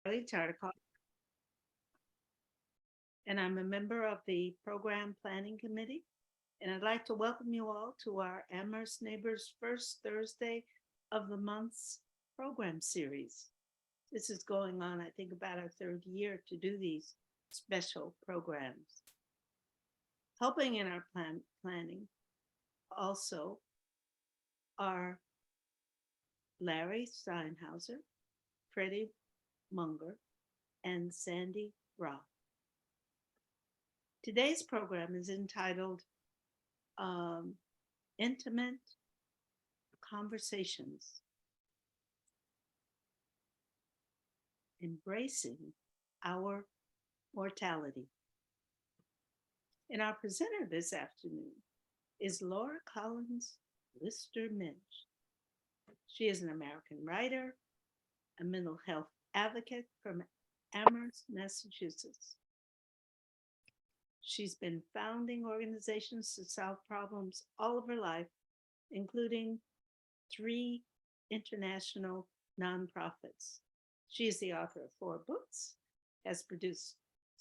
Tartikoff, and I'm a member of the Program Planning Committee. And I'd like to welcome you all to our Amherst Neighbors First Thursday of the Month's program series. This is going on, I think, about our third year to do these special programs. Helping in our planning also are Larry Steinhauser, Freddie Munger, and Sandy Roth. Today's program is entitled Intimate Conversations, Embracing Our Mortality. And our presenter this afternoon is Laura Collins Lyster-Mensh. She is an American writer, a mental health advocate from Amherst, Massachusetts. She's been founding organizations to solve problems all of her life, including 3 international nonprofits. She is the author of 4 books, has produced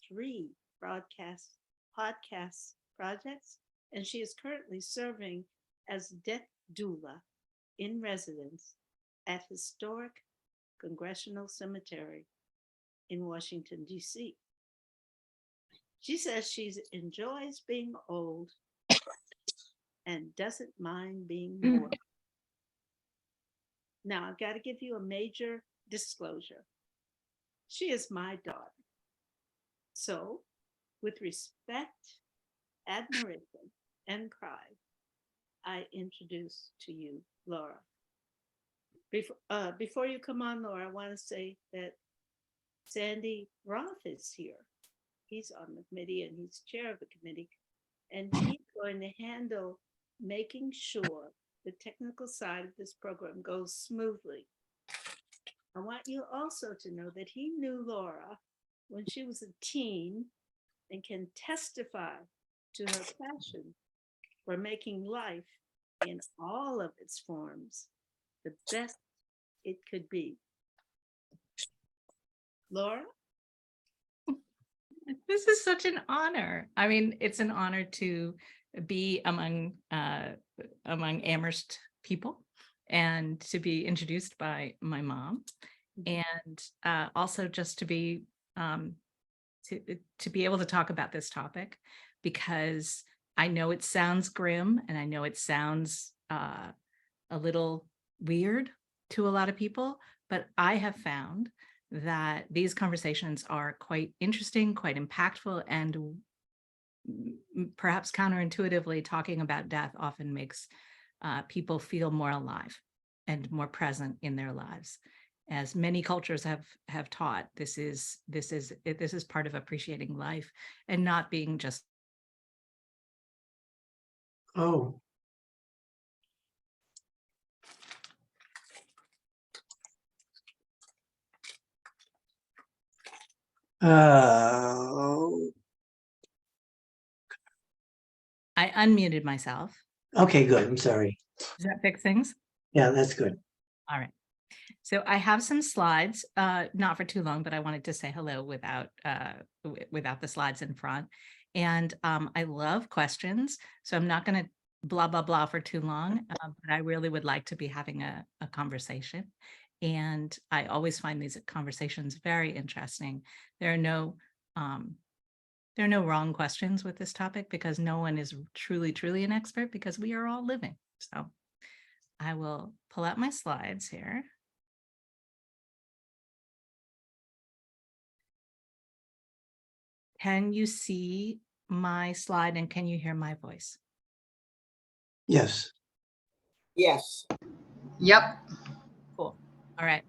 3 podcast projects, and she is currently serving as Death Doula in residence at Historic Congressional Cemetery in Washington, D.C. She says she enjoys being old and doesn't mind being more. Now, I've got to give you a major disclosure. She is my daughter. So, with respect, admiration, and pride, I introduce to you Laura. Before you come on, Laura, I want to say that Sandy Roth is here. He's on the committee and he's chair of the committee, and he's going to handle making sure the technical side of this program goes smoothly. I want you also to know that he knew Laura when she was a teen and can testify to her passion for making life in all of its forms the best it could be. Laura? This is such an honor. I mean, it's an honor to be among Amherst people and to be introduced by my mom, and also just to be able to talk about this topic, because I know it sounds grim and I know it sounds a little weird to a lot of people, but I have found that these conversations are quite interesting, quite impactful, and perhaps counterintuitively, talking about death often makes people feel more alive and more present in their lives. As many cultures have taught, this is part of appreciating life and not being just. Oh. I unmuted myself. Okay, good. I'm sorry. Does that fix things? Yeah, that's good. All right. So I have some slides, not for too long, but I wanted to say hello without the slides in front. And I love questions, so I'm not going to blah, blah, blah for too long, but I really would like to be having a conversation. And I always find these conversations very interesting. There are no wrong questions with this topic, because no one is truly, truly an expert, because we are all living. So I will pull out my slides here. Can you see my slide and can you hear my voice? Yes. Yes. Yep. Cool. All right.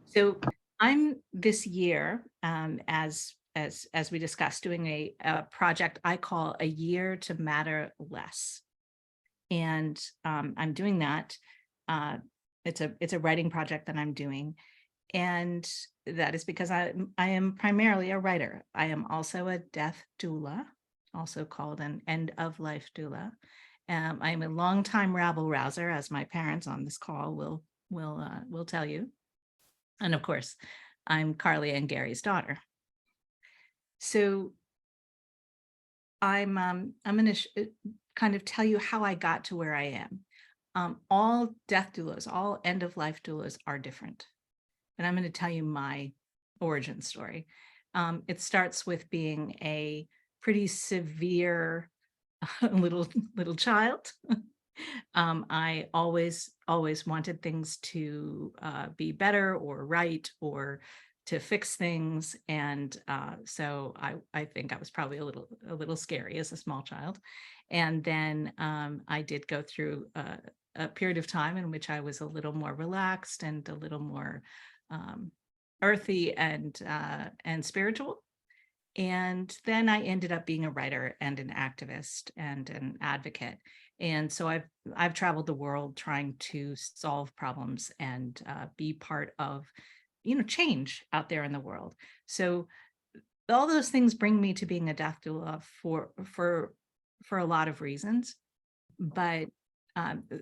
So I'm this year, as we discussed, doing a project I call A Year to Matter Less. And I'm doing that. It's a writing project that I'm doing. And that is because I am primarily a writer. I am also a death doula, also called an end-of-life doula. I am a longtime rabble-rouser, as my parents on this call will tell you. And of course, I'm Carly and Gary's daughter. So I'm going to kind of tell you how I got to where I am. All death doulas, all end-of-life doulas are different. And I'm going to tell you my origin story. It starts with being a pretty severe little child. I always wanted things to be better or right or to fix things, and so I think I was probably a little scary as a small child. And then I did go through a period of time in which I was a little more relaxed and a little more earthy and spiritual. And then I ended up being a writer and an activist and an advocate. And so I've traveled the world trying to solve problems and be part of, change out there in the world. So all those things bring me to being a death doula for a lot of reasons. But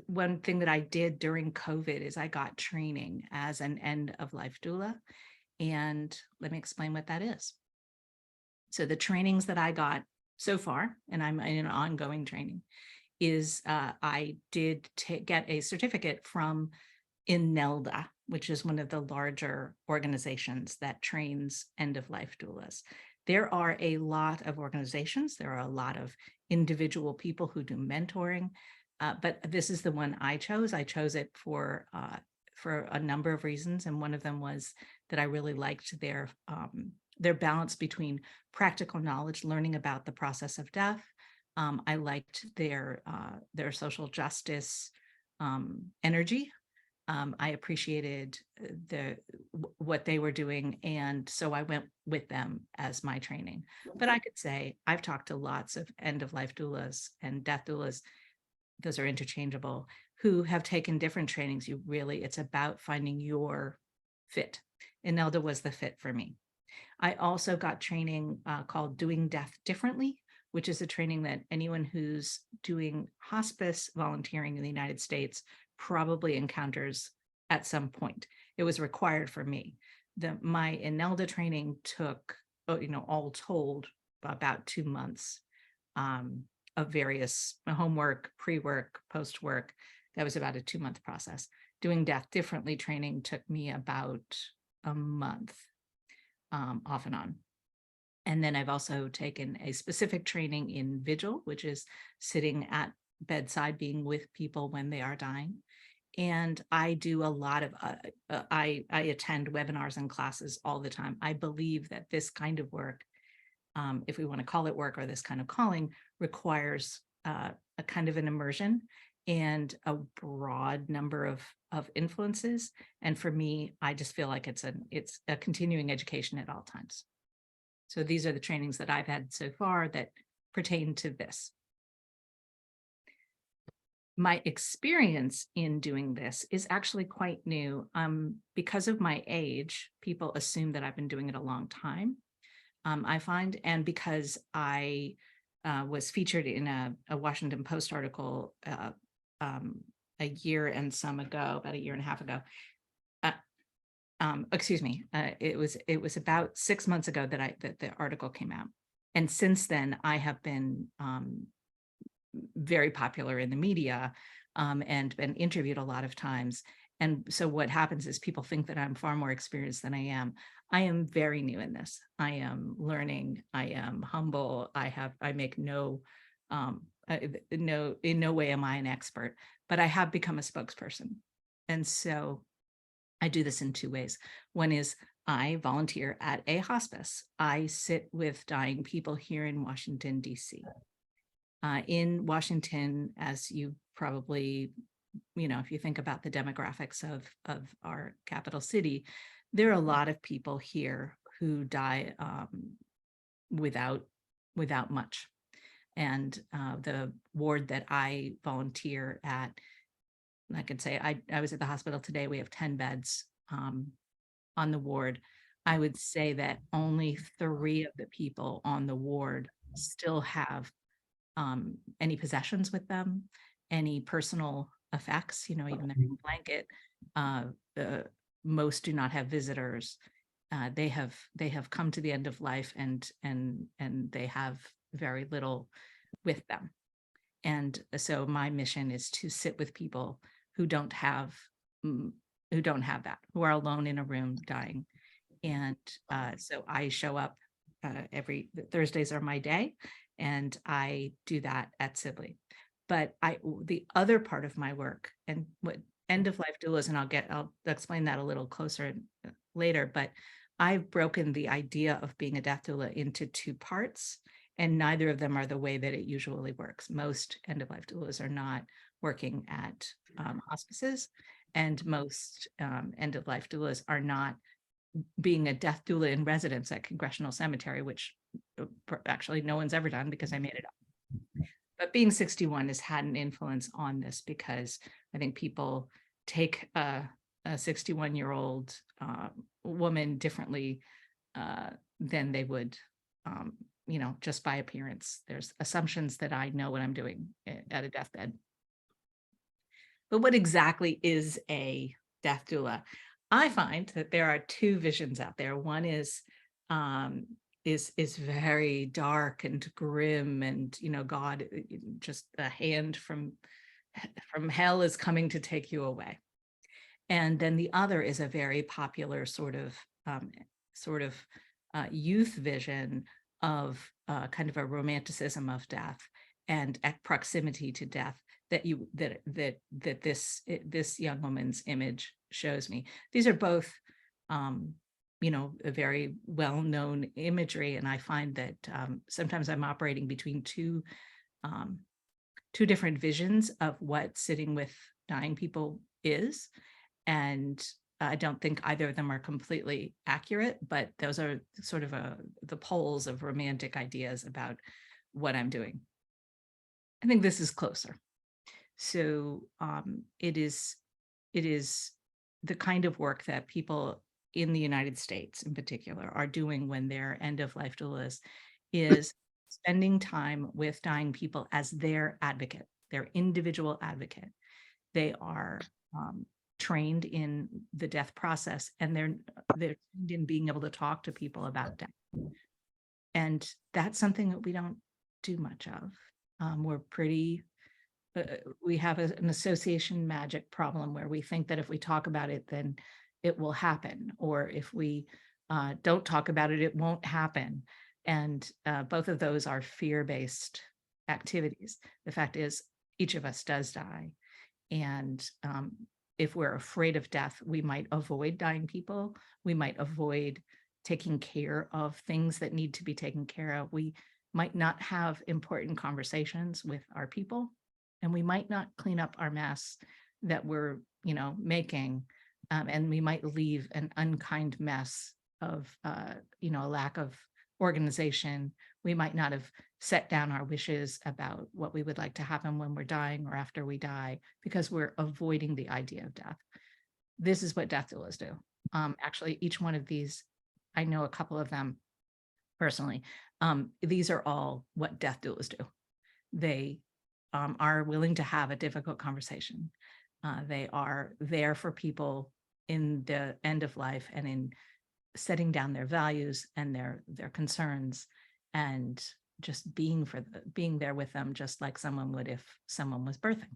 one thing that I did during COVID is I got training as an end of life doula. And let me explain what that is. So the trainings that I got so far, and I'm in an ongoing training, is I did get a certificate from INELDA, which is one of the larger organizations that trains end-of-life doulas. There are a lot of organizations. There are a lot of individual people who do mentoring, but this is the one I chose. I chose it for a number of reasons, and one of them was that I really liked their balance between practical knowledge, learning about the process of death. I liked their social justice energy. I appreciated what they were doing, and so I went with them as my training. But I could say I've talked to lots of end-of-life doulas and death doulas, those are interchangeable, who have taken different trainings. It's about finding your fit. INELDA was the fit for me. I also got training called Doing Death Differently, which is a training that anyone who's doing hospice volunteering in the United States probably encounters at some point. It was required for me. My INELDA training took, all told, about 2 months of various homework, pre-work, post-work. That was about a 2-month process. Doing Death Differently training took me about a month, off and on. And then I've also taken a specific training in vigil, which is sitting at bedside, being with people when they are dying. And I do a lot of, I attend webinars and classes all the time. I believe that this kind of work, if we want to call it work, or this kind of calling, requires a kind of an immersion and a broad number of influences. And for me, I just feel like it's a continuing education at all times. So these are the trainings that I've had so far that pertain to this. My experience in doing this is actually quite new. Because of my age, people assume that I've been doing it a long time. I find, and because I was featured in a Washington Post article a year and some ago, about a year and a half ago. Excuse me, it was about 6 months ago that the article came out. And since then, I have been very popular in the media and been interviewed a lot of times. And so what happens is people think that I'm far more experienced than I am. I am very new in this. I am learning. I am humble. I make in no way am I an expert, but I have become a spokesperson. And so I do this in 2 ways. One is I volunteer at a hospice. I sit with dying people here in Washington, D.C. In Washington, as you probably, if you think about the demographics of our capital city, there are a lot of people here who die without much. And the ward that I volunteer at, I could say I was at the hospital today. We have 10 beds on the ward. I would say that only 3 of the people on the ward still have any possessions with them, any personal effects, even their blanket. Most do not have visitors. they have come to the end of life, and they have very little with them. And so my mission is to sit with people who don't have that, who are alone in a room dying. And so I show up every Thursdays are my day, and I do that at Sibley. But the other part of my work, and what end of life doulas, and I'll explain that a little closer later, but I've broken the idea of being a death doula into two parts, and neither of them are the way that it usually works. Most end of life doulas are not working at hospices, and most end of life doulas are not being a death doula in residence at Congressional Cemetery, which actually no one's ever done because I made it up. But being 61 has had an influence on this, because I think people take a 61-year-old woman differently than they would, just by appearance. There's assumptions that I know what I'm doing at a deathbed. But what exactly is a death doula? I find that there are two visions out there. One is very dark and grim, and God, just a hand from hell is coming to take you away. And then the other is a very popular sort of youth vision of kind of a romanticism of death and proximity to death that this young woman's image shows me. These are both a very well-known imagery, and I find that sometimes I'm operating between two different visions of what sitting with dying people is, and I don't think either of them are completely accurate, but those are sort of the poles of romantic ideas about what I'm doing. I think this is closer. So it is the kind of work that people in the United States in particular are doing when they're end of life doulas, is spending time with dying people as their advocate, their individual advocate. They are trained in the death process, and they're trained in being able to talk to people about death. And that's something that we don't do much of. We're pretty we have an association magic problem, where we think that if we talk about it, then it will happen, or if we don't talk about it, it won't happen. And both of those are fear-based activities. The fact is, each of us does die. And if we're afraid of death, we might avoid dying people. We might avoid taking care of things that need to be taken care of. We might not have important conversations with our people, and we might not clean up our mess that we're, making, and we might leave an unkind mess of, a lack of organization. We might not have set down our wishes about what we would like to happen when we're dying or after we die, because we're avoiding the idea of death. This is what death doulas do. Actually, each one of these, I know a couple of them personally. These are all what death doulas do. They are willing to have a difficult conversation. They are there for people in the end of life and in setting down their values and their concerns, and just being there with them, just like someone would if someone was birthing.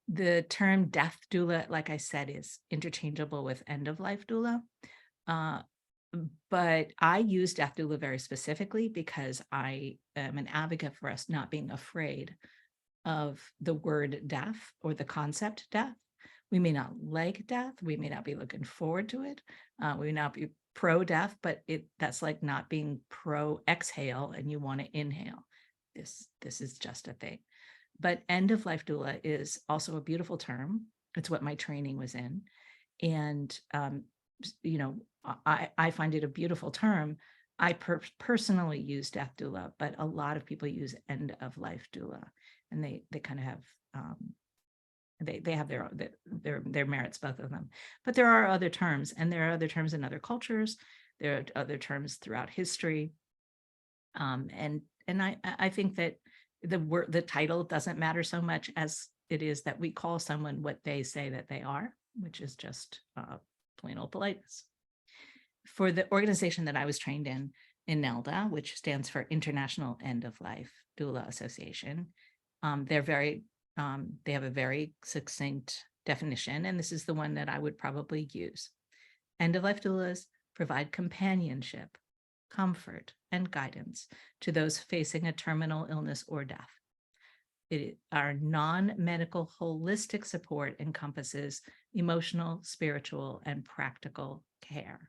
The term death doula, like I said, is interchangeable with end of life doula. But I use death doula very specifically because I am an advocate for us not being afraid of the word death or the concept death. We may not like death. We may not be looking forward to it. We may not be pro-death, but that's like not being pro-exhale and you want to inhale. This is just a thing. But end of life doula is also a beautiful term. It's what my training was in. And, I find it a beautiful term. I personally use death doula, but a lot of people use end of life doula, and they kind of have, they have their merits, both of them. But there are other terms, and there are other terms in other cultures. There are other terms throughout history. And I think that the title doesn't matter so much as it is that we call someone what they say that they are. which is just plain old politeness. For the organization that I was trained in INELDA, which stands for International End of Life Doula Association, they have a very succinct definition, and this is the one that I would probably use. End of life doulas provide companionship, comfort, and guidance to those facing a terminal illness or death. Our non-medical holistic support encompasses emotional, spiritual, and practical care.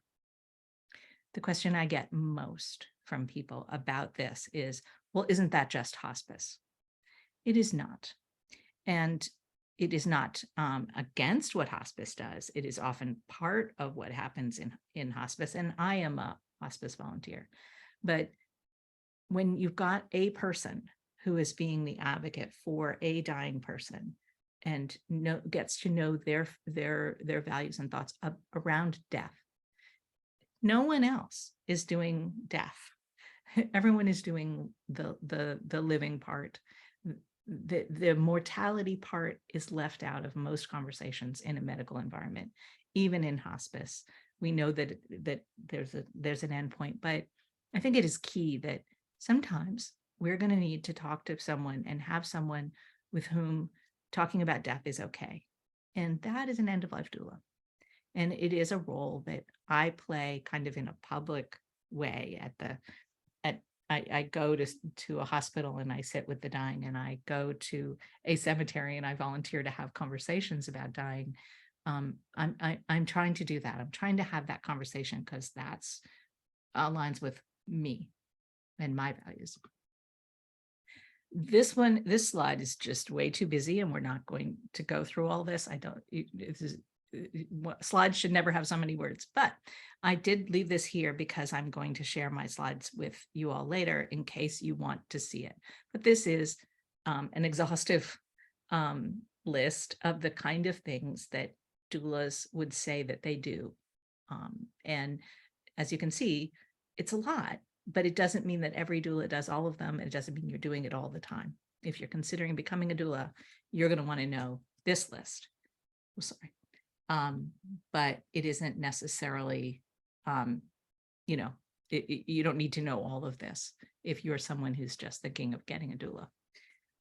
The question I get most from people about this is, well, isn't that just hospice? It is not. And it is not against what hospice does. It is often part of what happens in hospice. And I am a hospice volunteer. But when you've got a person who is being the advocate for a dying person and gets to know their values and thoughts around death, no one else is doing death. Everyone is doing the living part. The mortality part is left out of most conversations in a medical environment, even in hospice. We know that there's an endpoint, but I think it is key that sometimes we're going to need to talk to someone and have someone with whom talking about death is okay. And that is an end-of-life doula. And it is a role that I play kind of in a public way I go to a hospital and I sit with the dying, and I go to a cemetery and I volunteer to have conversations about dying. I'm trying to do that. I'm trying to have that conversation because that's aligns with me and my values. This slide is just way too busy, and we're not going to go through all this. Slides should never have so many words, but I did leave this here because I'm going to share my slides with you all later in case you want to see it. But this is an exhaustive list of the kind of things that doulas would say that they do. And as you can see, it's a lot, but it doesn't mean that every doula does all of them. And it doesn't mean you're doing it all the time. If you're considering becoming a doula, you're going to want to know this list. Oh, sorry. But it isn't necessarily, you don't need to know all of this if you're someone who's just thinking of getting a doula.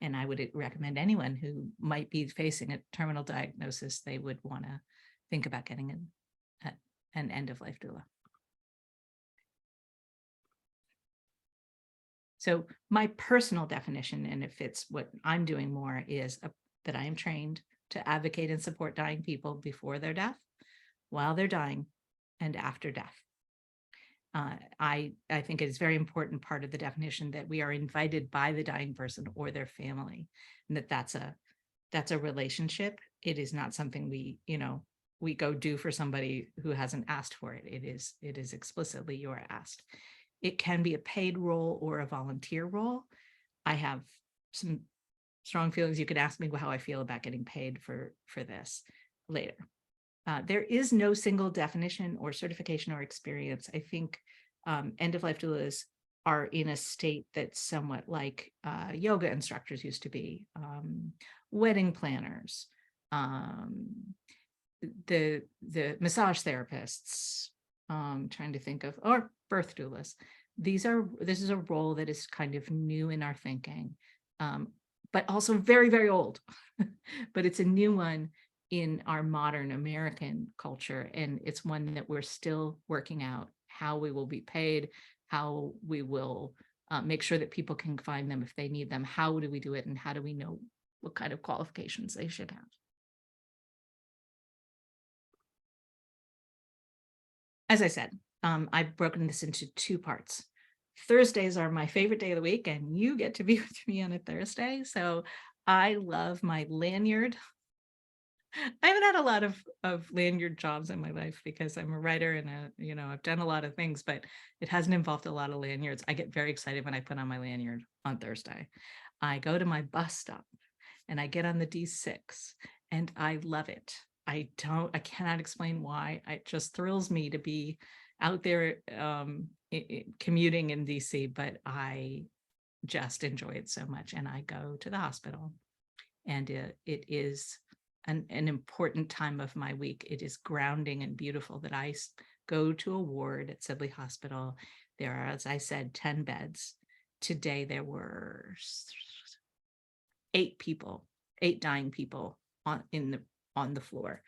And I would recommend anyone who might be facing a terminal diagnosis, they would want to think about getting an end-of-life doula. So my personal definition, and it fits what I'm doing more, is that I am trained to advocate and support dying people before their death, while they're dying, and after death. I think it is very important part of the definition that we are invited by the dying person or their family, and that's a relationship. It is not something we go do for somebody who hasn't asked for it. It is explicitly you are asked. It can be a paid role or a volunteer role. I have some strong feelings. You could ask me how I feel about getting paid for this later. There is no single definition or certification or experience. I think end-of-life doulas are in a state that's somewhat like yoga instructors used to be, wedding planners, the massage therapists, trying to think of, or birth doulas. This is a role that is kind of new in our thinking, but also very, very old. But it's a new one in our modern American culture, and it's one that we're still working out how we will be paid, how we will make sure that people can find them if they need them. How do we do it, and how do we know what kind of qualifications they should have? As I said, I've broken this into two parts. Thursdays are my favorite day of the week, and you get to be with me on a Thursday. So I love my lanyard. I haven't had a lot of lanyard jobs in my life because I'm a writer and I've done a lot of things, but it hasn't involved a lot of lanyards. I get very excited when I put on my lanyard on Thursday. I go to my bus stop and I get on the D6 and I love it. I cannot explain why. It just thrills me to be out there commuting in DC, but I just enjoy it so much. And I go to the hospital, and it is an important time of my week. It is grounding and beautiful that I go to a ward at Sibley Hospital. There are, as I said, 10 beds. Today there were 8 people, 8 dying people on the floor.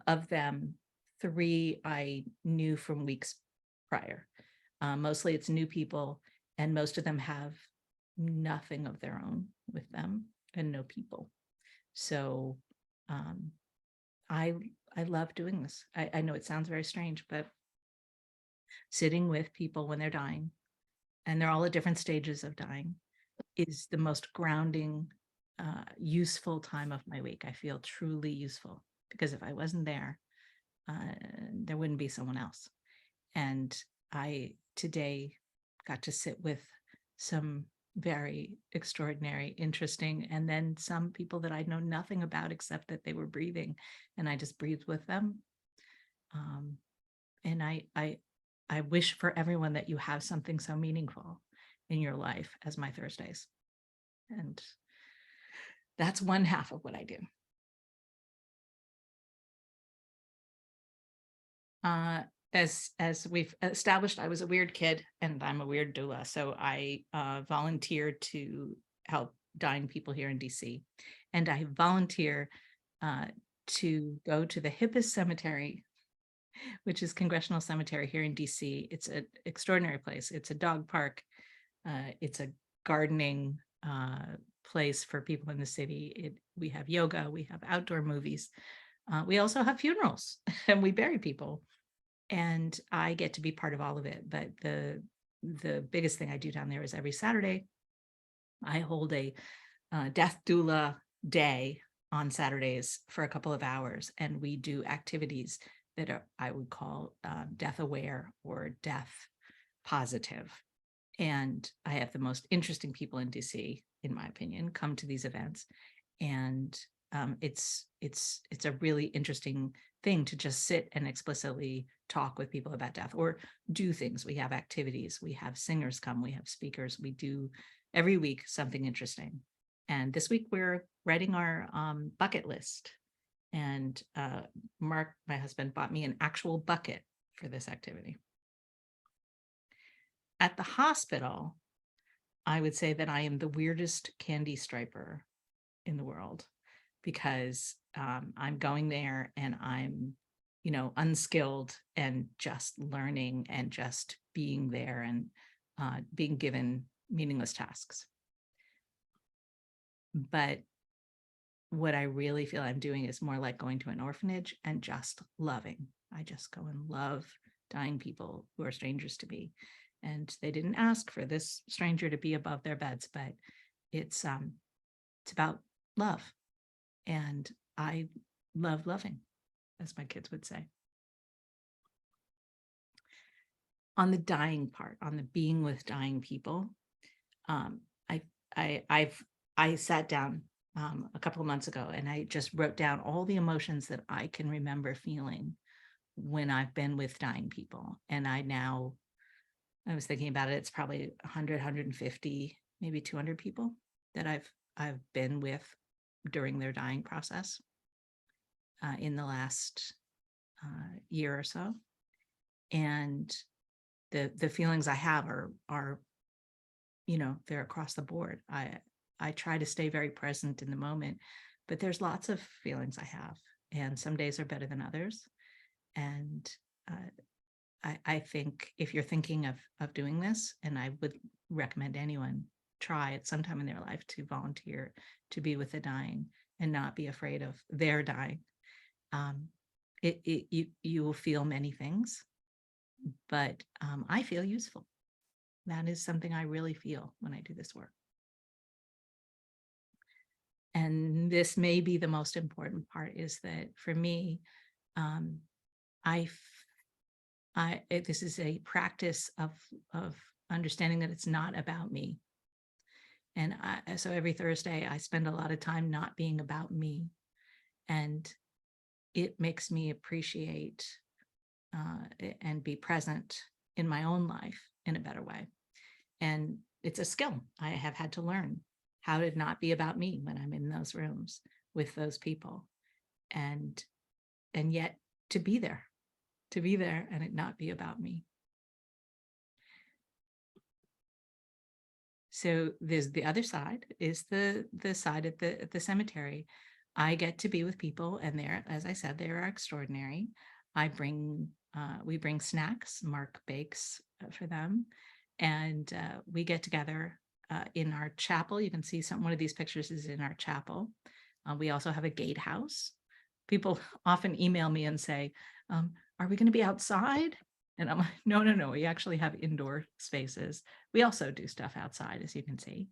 Of them, 3 I knew from weeks prior. Mostly it's new people, and most of them have nothing of their own with them and no people. So I love doing this. I know it sounds very strange, but sitting with people when they're dying, and they're all at different stages of dying, is the most grounding, useful time of my week. I feel truly useful, because if I wasn't there, there wouldn't be someone else. And I today got to sit with some very extraordinary, interesting, and then some people that I know nothing about except that they were breathing, and I just breathed with them. And I wish for everyone that you have something so meaningful in your life as my Thursdays. And that's one half of what I do. As we've established, I was a weird kid, and I'm a weird doula. So I volunteered to help dying people here in DC. And I volunteer to go to the hippest cemetery, which is Congressional Cemetery here in DC. It's an extraordinary place. It's a dog park. It's a gardening place for people in the city. We have yoga, we have outdoor movies. We also have funerals and we bury people. And I get to be part of all of it. But the biggest thing I do down there is every Saturday, I hold a Death Doula day on Saturdays for a couple of hours. And we do activities that are, I would call death aware or death positive. And I have the most interesting people in DC, in my opinion, come to these events. And it's a really interesting thing to just sit and explicitly talk with people about death, or do things. We have activities, we have singers come, we have speakers, we do every week something interesting. And this week we're writing our bucket list. And Mark, my husband, bought me an actual bucket for this activity. At the hospital, I would say that I am the weirdest candy striper in the world, because I'm going there and I'm, unskilled and just learning and just being there and being given meaningless tasks. But what I really feel I'm doing is more like going to an orphanage and just loving. I just go and love dying people who are strangers to me. And they didn't ask for this stranger to be above their beds, but it's about love. And I love loving, as my kids would say. On the dying part, on the being with dying people, I sat down a couple of months ago and I just wrote down all the emotions that I can remember feeling when I've been with dying people. And I was thinking about it, it's probably 100, 150, maybe 200 people that I've been with during their dying process in the last year or so. And the feelings I have are they're across the board. I try to stay very present in the moment, but there's lots of feelings I have, and some days are better than others. And I think if you're thinking of doing this, and I would recommend anyone try at some time in their life to volunteer to be with the dying and not be afraid of their dying. You will feel many things, but I feel useful. That is something I really feel when I do this work. And this may be the most important part, is that for me, this is a practice of understanding that it's not about me. And so every Thursday I spend a lot of time not being about me, and it makes me appreciate and be present in my own life in a better way. And it's a skill I have had to learn, how to not be about me when I'm in those rooms with those people. and yet to be there and it not be about me. So there's the other side, is the side at the cemetery. I get to be with people, and they're, as I said, they are extraordinary. We bring snacks. Mark bakes for them, and we get together in our chapel. You can see one of these pictures is in our chapel. We also have a gatehouse. People often email me and say, are we going to be outside? And I'm like, no, we actually have indoor spaces. We also do stuff outside, as you can see.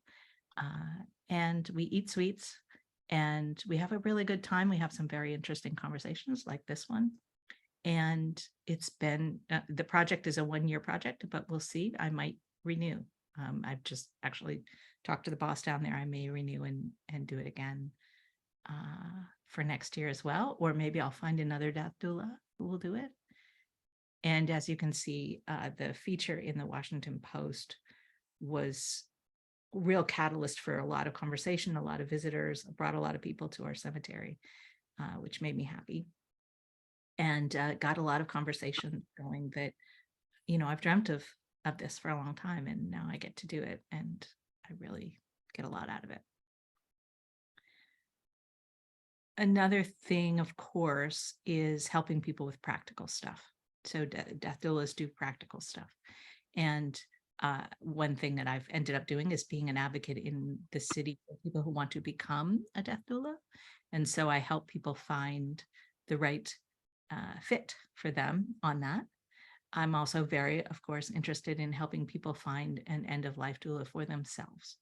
And we eat sweets and we have a really good time. We have some very interesting conversations like this one. And it's been, the project is a 1-year project, but we'll see. I might renew. I've just actually talked to the boss down there. I may renew and do it again for next year as well. Or maybe I'll find another death doula who will do it. And as you can see, the feature in the Washington Post was a real catalyst for a lot of conversation, a lot of visitors, brought a lot of people to our cemetery, which made me happy. And got a lot of conversation going that, I've dreamt of this for a long time, and now I get to do it, and I really get a lot out of it. Another thing, of course, is helping people with practical stuff. So death doulas do practical stuff. And one thing that I've ended up doing is being an advocate in the city for people who want to become a death doula. And so I help people find the right fit for them on that. I'm also very, of course, interested in helping people find an end-of-life doula for themselves.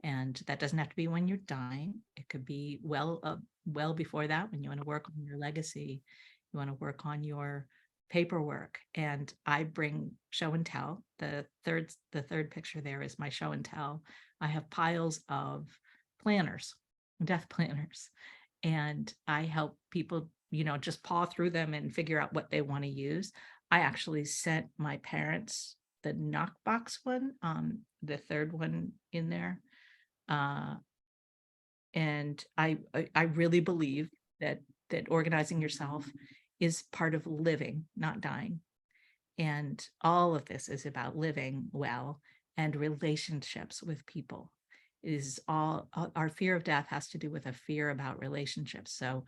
And that doesn't have to be when you're dying. It could be well before that, when you want to work on your legacy, you want to work on your paperwork. And I bring show and tell. The third picture there is my show and tell. I have piles of planners, death planners, and I help people, just paw through them and figure out what they want to use. I actually sent my parents the knockbox one, the third one in there. And I really believe that organizing yourself is part of living, not dying. And all of this is about living well and relationships with people. Is all our fear of death has to do with a fear about relationships. So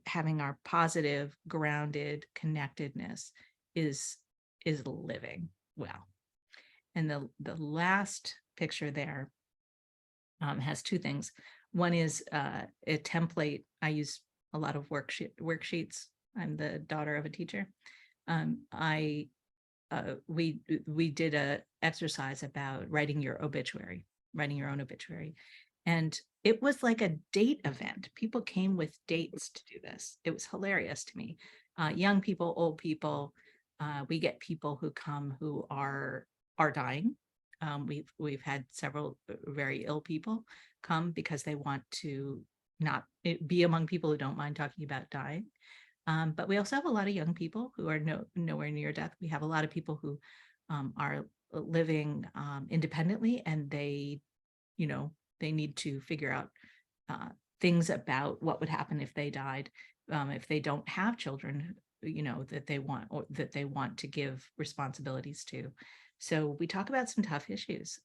having our positive, grounded connectedness is living well. And the last picture there has two things. One is a template. I use a lot of worksheets. I'm the daughter of a teacher. We did a exercise about writing your own obituary. And it was like a date event. People came with dates to do this. It was hilarious to me. Young people, old people. We get people who come who are dying. We've had several very ill people come because they want to not be among people who don't mind talking about dying. But we also have a lot of young people who are nowhere near death. We have a lot of people who are living independently, and they need to figure out things about what would happen if they died, if they don't have children, that they want to give responsibilities to. So we talk about some tough issues.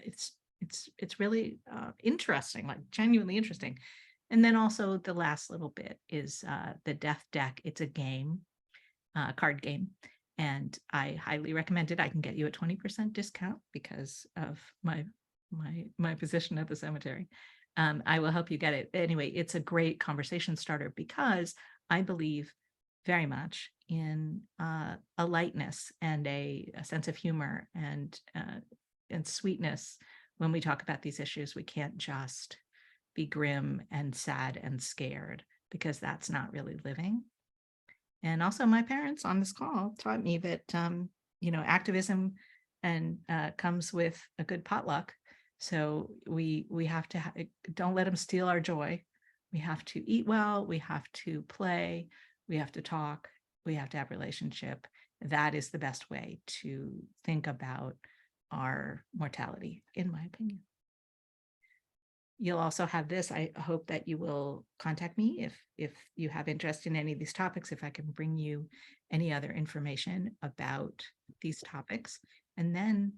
It's really interesting, like genuinely interesting. And then also the last little bit is the Death Deck. It's a game, card game, and I highly recommend it. I can get you a 20% discount because of my position at the cemetery. I will help you get it. Anyway, it's a great conversation starter because I believe very much in a lightness and a sense of humor and sweetness when we talk about these issues. We can't just be grim and sad and scared, because that's not really living. And also my parents on this call taught me that, activism and comes with a good potluck. So we have to, don't let them steal our joy. We have to eat well, we have to play, we have to talk, we have to have relationship. That is the best way to think about our mortality, in my opinion. you'll also have this. I hope that you will contact me if you have interest in any of these topics, if I can bring you any other information about these topics. And then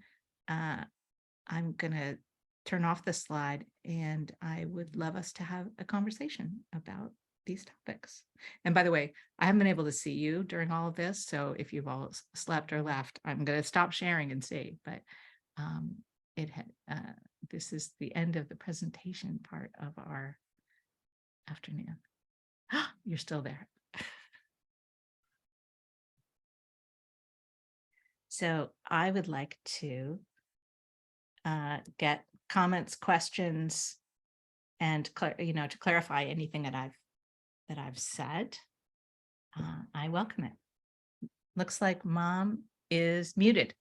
I'm gonna turn off the slide, and I would love us to have a conversation about these topics. And by the way, I haven't been able to see you during all of this, so if you've all slept or left, I'm going to stop sharing and see. But this is the end of the presentation part of our afternoon. You're still there. So I would like to get comments, questions, and to clarify anything that I've said. I welcome it. Looks like Mom is muted.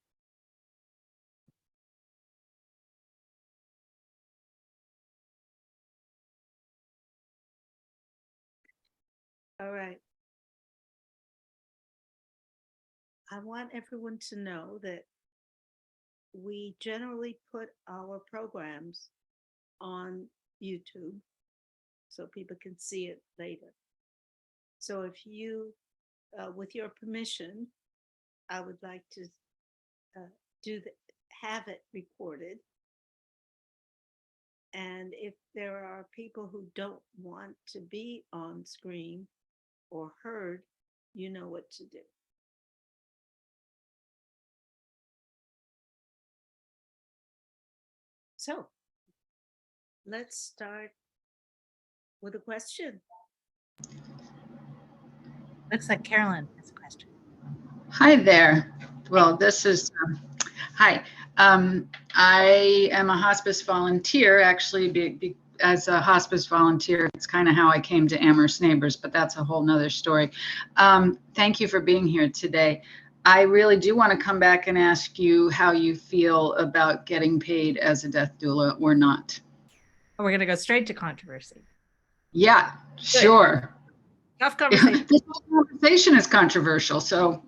All right. I want everyone to know that we generally put our programs on YouTube so people can see it later. So if you, with your permission, I would like to have it recorded. And if there are people who don't want to be on screen or heard, you know what to do. So let's start with a question. Looks like Carolyn has a question. Hi there. Well, this is, hi. I am a hospice volunteer, actually, as a hospice volunteer. It's kind of how I came to Amherst Neighbors, but that's a whole nother story. Thank you for being here today. I really do want to come back and ask you how you feel about getting paid as a death doula or not. We're going to go straight to controversy. Yeah, sure. Tough conversation. This whole conversation is controversial, so.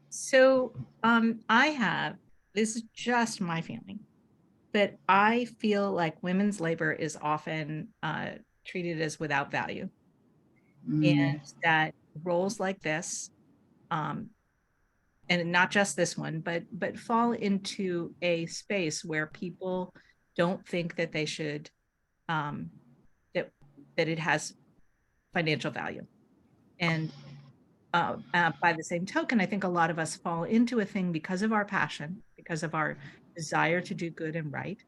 So this is just my feeling, but I feel like women's labor is often treated as without value. And that roles like this, and not just this one, but fall into a space where people don't think that they should, that it has financial value. And by the same token, I think a lot of us fall into a thing because of our passion, because of our desire to do good and right.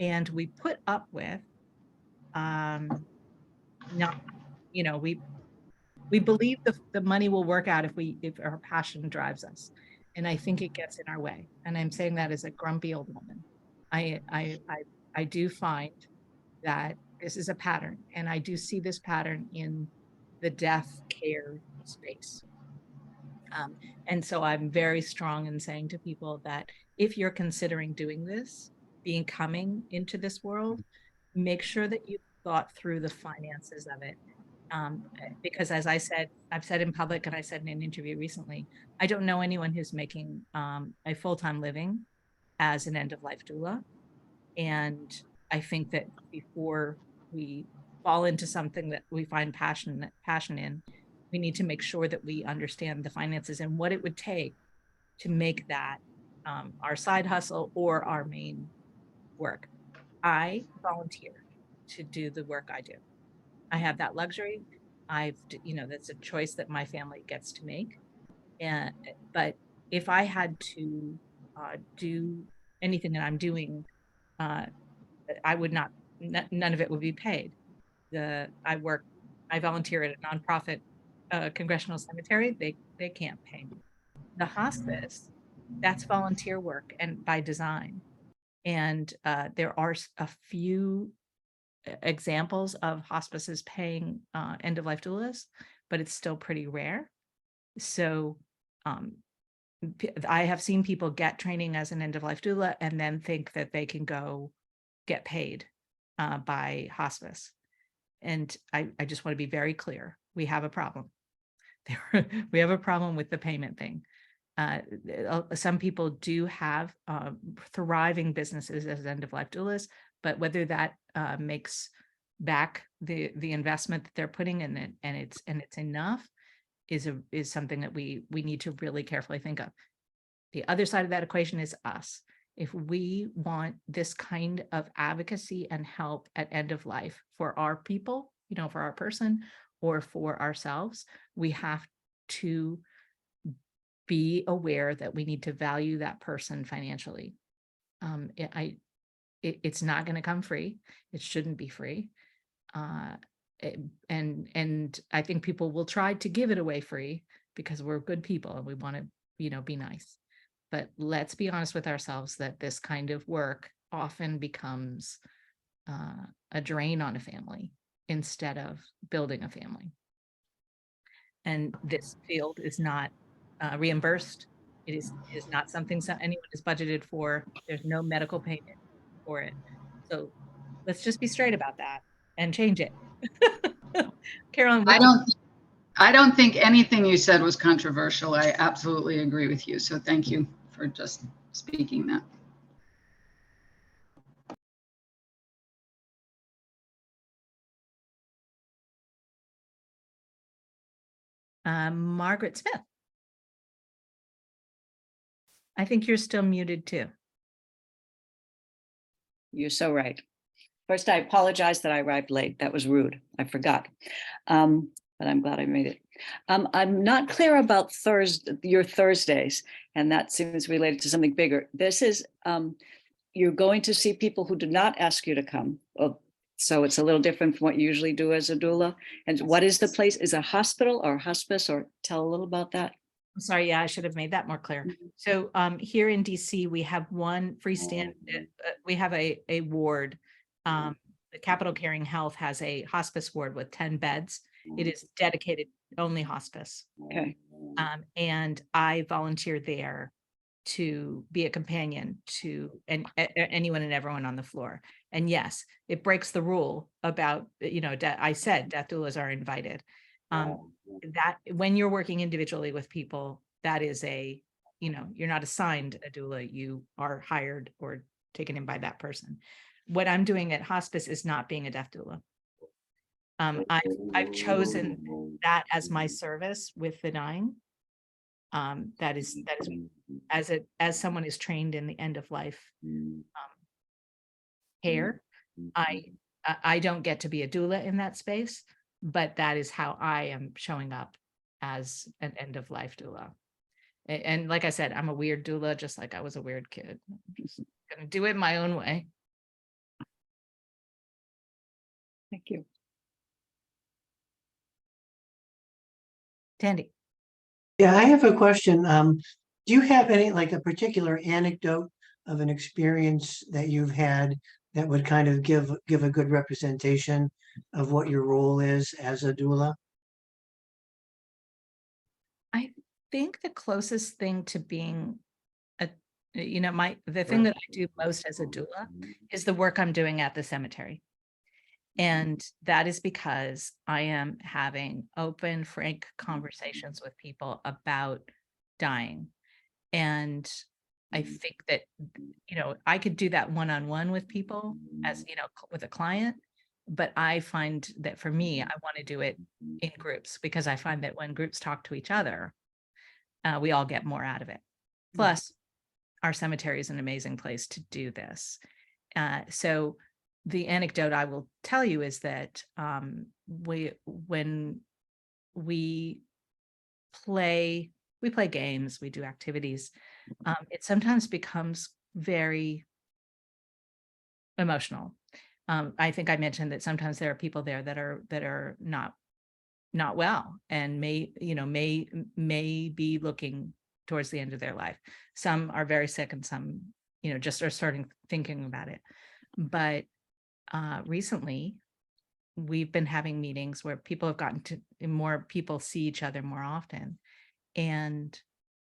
And we put up with, we believe the money will work out if our passion drives us. And I think it gets in our way. And I'm saying that as a grumpy old woman. I do find that this is a pattern, and I do see this pattern in the death care space. And so I'm very strong in saying to people that if you're considering doing this, coming into this world, make sure that you've thought through the finances of it. Because as I've said in public, and I said in an interview recently, I don't know anyone who's making a full-time living as an end-of-life doula. And I think that before we fall into something that we find passion in, we need to make sure that we understand the finances and what it would take to make that our side hustle or our main work. I volunteer to do the work I do. I have that luxury. That's a choice that my family gets to make. But if I had to do anything that I'm doing, I would not, none of it would be paid. I volunteer at a nonprofit congressional cemetery. They can't pay me. The hospice, that's volunteer work and by design. And there are a few examples of hospices paying end-of-life doulas, but it's still pretty rare. So I have seen people get training as an end-of-life doula and then think that they can go get paid by hospice. And I just want to be very clear. We have a problem. We have a problem with the payment thing. Some people do have thriving businesses as end-of-life doulas, but whether that makes back the investment that they're putting in it, and it's enough, is something that we need to really carefully think of. The other side of that equation is us. If we want this kind of advocacy and help at end of life for our people, for our person or for ourselves, we have to be aware that we need to value that person financially. It's not going to come free. It shouldn't be free. And I think people will try to give it away free because we're good people and we want to, be nice. But let's be honest with ourselves that this kind of work often becomes a drain on a family instead of building a family. And this field is not reimbursed. It is not something anyone is budgeted for. There's no medical payment for it. So let's just be straight about that and change it. Carolyn, I don't think anything you said was controversial. I absolutely agree with you. So thank you for just speaking that. Margaret Smith. I think you're still muted too. You're so right. First, I apologize that I arrived late. That was rude. I forgot. But I'm glad I made it. I'm not clear about your Thursdays, and that seems related to something bigger. This is, you're going to see people who did not ask you to come. Well, so it's a little different from what you usually do as a doula. And what is the place? Is it a hospital or hospice, or tell a little about that? I'm sorry, yeah, I should have made that more clear. So here in DC, we have one freestanding, we have a ward. The Capital Caring Health has a hospice ward with 10 beds. It is dedicated only hospice. Okay. And I volunteer there to be a companion to anyone and everyone on the floor. And yes, it breaks the rule about, I said death doulas are invited. That when you're working individually with people, that is you're not assigned a doula, you are hired or taken in by that person. What I'm doing at hospice is not being a death doula. I've chosen that as my service with the dying. That is as someone is trained in the end of life care. I don't get to be a doula in that space, but that is how I am showing up as an end of life doula. And like I said, I'm a weird doula, just like I was a weird kid. I'm just gonna do it my own way. Thank you. Tandy. Yeah, I have a question. Do you have any, like a particular anecdote of an experience that you've had that would kind of give a good representation of what your role is as a doula? I think the closest thing to being the thing that I do most as a doula is the work I'm doing at the cemetery. And that is because I am having open, frank conversations with people about dying. And I think that, I could do that one-on-one with people as, with a client, but I find that for me, I want to do it in groups because I find that when groups talk to each other, we all get more out of it. Plus, our cemetery is an amazing place to do this. So the anecdote I will tell you is that when we play games, we do activities, it sometimes becomes very emotional. I think I mentioned that sometimes there are people there that are not well and may be looking towards the end of their life. Some are very sick and some, just are starting thinking about it. But recently we've been having meetings where people have gotten to more people see each other more often. And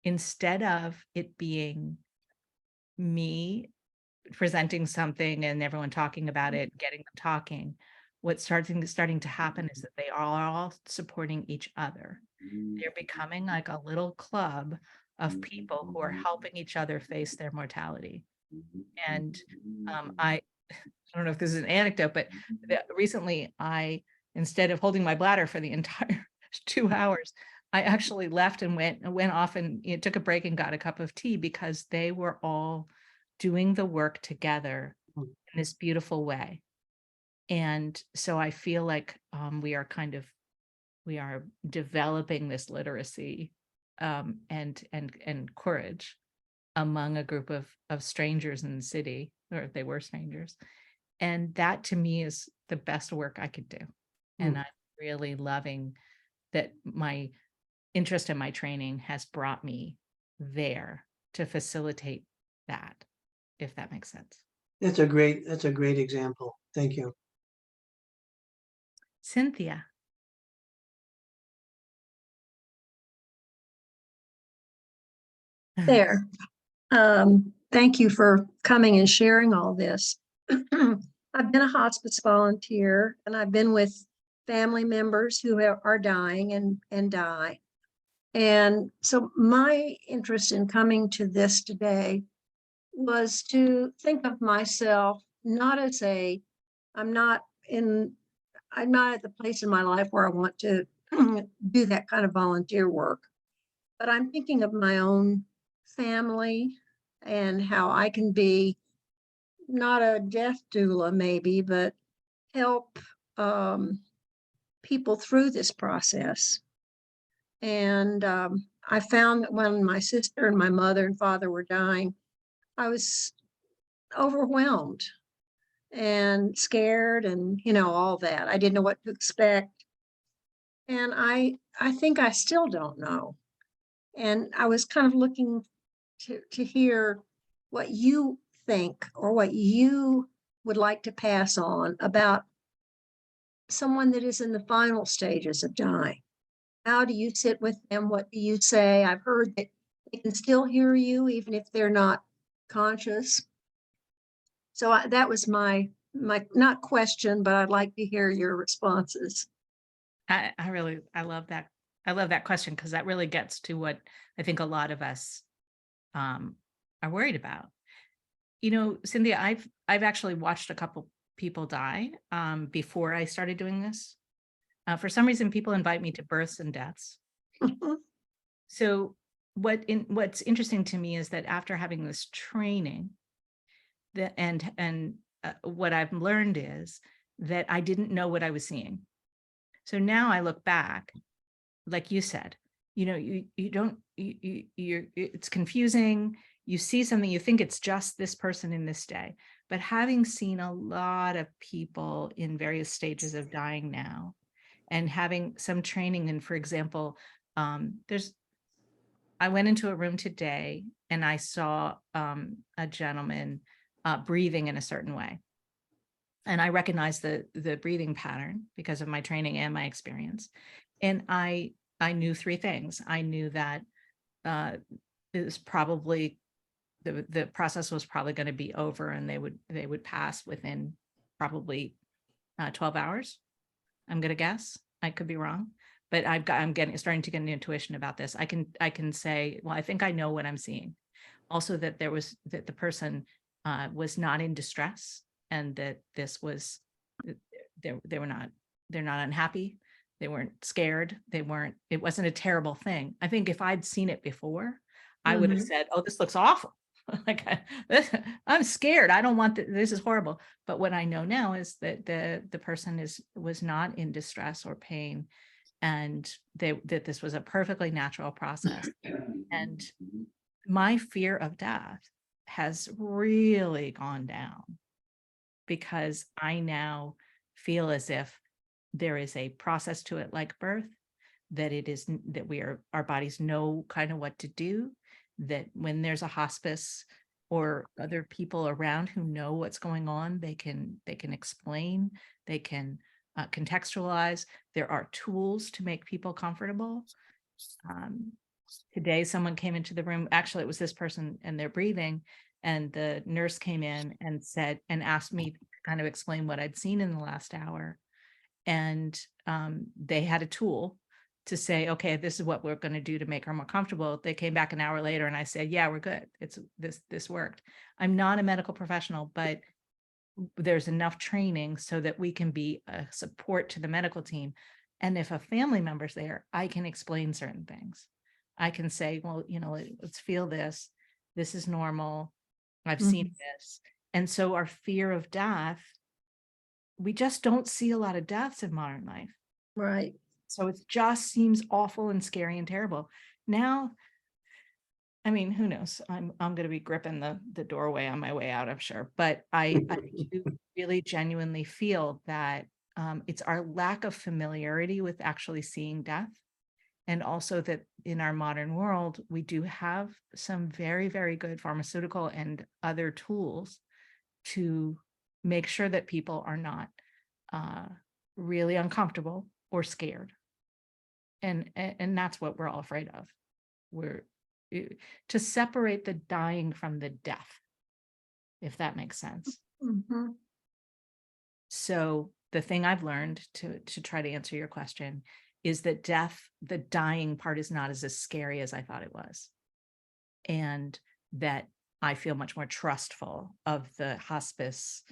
instead of it being me presenting something and everyone talking about it, getting them talking, what's starting to happen is that they are all supporting each other. They're becoming like a little club of people who are helping each other face their mortality. And I don't know if this is an anecdote, but recently instead of holding my bladder for the entire 2 hours, I actually left and went off and took a break and got a cup of tea because they were all doing the work together in this beautiful way. And so I feel like we are developing this literacy and courage among a group of strangers in the city, or they were strangers. And that to me is the best work I could do. And I'm really loving that my interest in my training has brought me there to facilitate that, if that makes sense. That's a great example. Thank you. Cynthia. There. Thank you for coming and sharing all this. I've been a hospice volunteer, and I've been with family members who are dying and die. And so my interest in coming to this today was to think of myself not as I'm not at the place in my life where I want to do that kind of volunteer work, but I'm thinking of my own family and how I can be not a death doula maybe, but help people through this process. And I found that when my sister and my mother and father were dying, I was overwhelmed and scared and, all that. I didn't know what to expect. And I think I still don't know. And I was kind of looking to hear what you think or what you would like to pass on about someone that is in the final stages of dying. How do you sit with them? What do you say? I've heard that they can still hear you even if they're not conscious. So that was my not question, but I'd like to hear your responses. I love that. I love that question because that really gets to what I think a lot of us are worried about. Cynthia, I've actually watched a couple people die before I started doing this. For some reason, people invite me to births and deaths. So what's interesting to me is that after having this training, what I've learned is that I didn't know what I was seeing. So now I look back, like you said, it's confusing. You see something, you think it's just this person in this day, but having seen a lot of people in various stages of dying now and having some training, and for example, I went into a room today and I saw a gentleman breathing in a certain way. And I recognized the breathing pattern because of my training and my experience. And I knew three things. I knew that it was probably the process was probably going to be over, and they would pass within probably 12 hours. I'm going to guess. I could be wrong, but I'm starting to get an intuition about this. I can say, well, I think I know what I'm seeing. Also, that the person was not in distress, and that this was they're not unhappy. They weren't scared. It wasn't a terrible thing. I think if I'd seen it before, I would have said, oh, this looks awful. Like I'm scared. I don't want this is horrible. But what I know now is that the person was not in distress or pain, and that this was a perfectly natural process. And my fear of death has really gone down because I now feel as if there is a process to it like birth, that our bodies know kind of what to do, that when there's a hospice or other people around who know what's going on, they can explain, they can contextualize. There are tools to make people comfortable. Today, someone came into the room, actually it was this person, and they're breathing, and the nurse came in and asked me to kind of explain what I'd seen in the last hour. And they had a tool to say, okay, this is what we're going to do to make her more comfortable. They came back an hour later and I said, yeah, we're good. This worked. I'm not a medical professional, but there's enough training so that we can be a support to the medical team. And if a family member's there, I can explain certain things. I can say, well, let's feel this. This is normal. I've seen this. And so our fear of death, we just don't see a lot of deaths in modern life. Right. So it just seems awful and scary and terrible. Now, I mean, who knows? I'm going to be gripping the doorway on my way out, I'm sure. But I do really genuinely feel that it's our lack of familiarity with actually seeing death. And also that in our modern world, we do have some very, very good pharmaceutical and other tools to make sure that people are not really uncomfortable or scared. And that's what we're all afraid of. We're to separate the dying from the death, if that makes sense. Mhm. So the thing I've learned to try to answer your question is that death, the dying part, is not as scary as I thought it was. And that I feel much more trustful of the hospice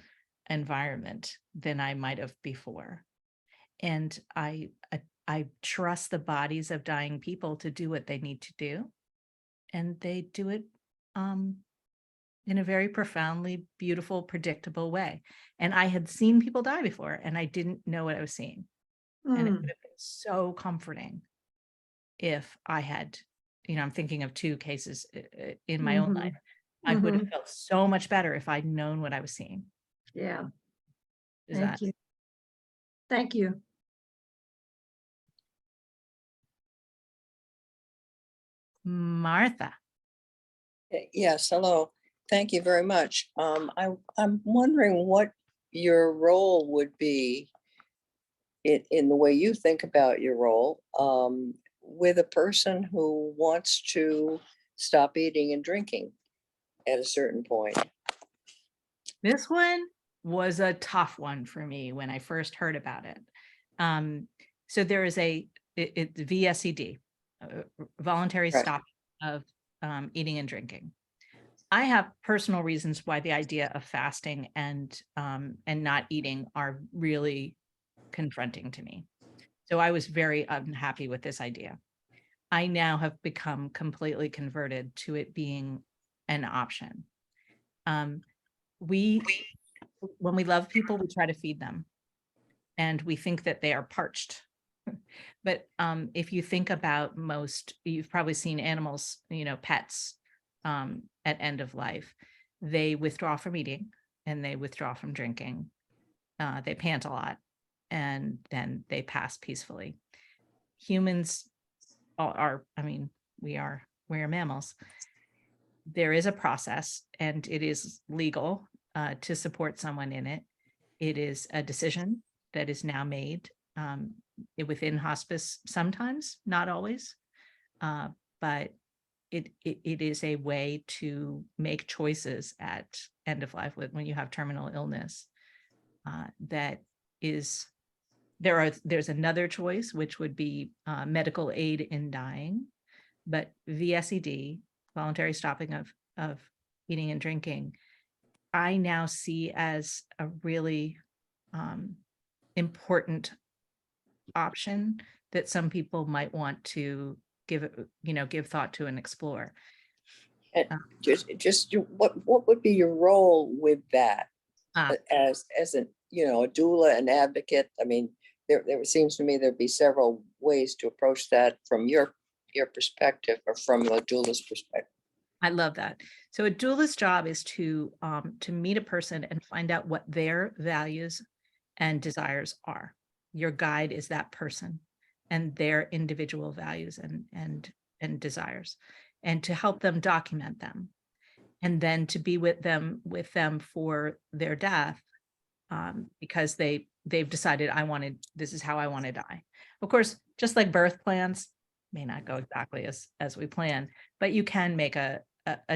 environment than I might have before. And I trust the bodies of dying people to do what they need to do. And they do it in a very profoundly beautiful, predictable way. And I had seen people die before, and I didn't know what I was seeing. And it would have been so comforting if I had, I'm thinking of 2 cases in my own life. I would have felt so much better if I'd known what I was seeing. Yeah. Is Thank that you. Thank you. Martha? Yes, hello. Thank you very much. I'm wondering what your role would be in the way you think about your role with a person who wants to stop eating and drinking at a certain point. This one was a tough one for me when I first heard about it. So there is it's VSED, voluntary Right. stop of eating and drinking. I have personal reasons why the idea of fasting and not eating are really confronting to me. So I was very unhappy with this idea. I now have become completely converted to it being an option. When we love people, we try to feed them, and we think that they are parched. But if you think about you've probably seen animals, pets at end of life, they withdraw from eating and they withdraw from drinking. They pant a lot and then they pass peacefully. Humans we're mammals. There is a process, and it is legal to support someone in it. It is a decision that is now made within hospice, sometimes, not always, but it is a way to make choices at end of life when you have terminal illness. There's another choice, which would be medical aid in dying, but VSED, voluntary stopping of eating and drinking, I now see as a really important option that some people might want to give thought to and explore. And what would be your role with that as a doula, an advocate? I mean, there seems to me there'd be several ways to approach that from your perspective or from the doula's perspective. I love that. So a doula's job is to meet a person and find out what their values and desires are. Your guide is that person and their individual values and desires, and to help them document them, and then to be with them for their death, because they've decided this is how I want to die. Of course, just like birth plans may not go exactly as we plan, but you can make a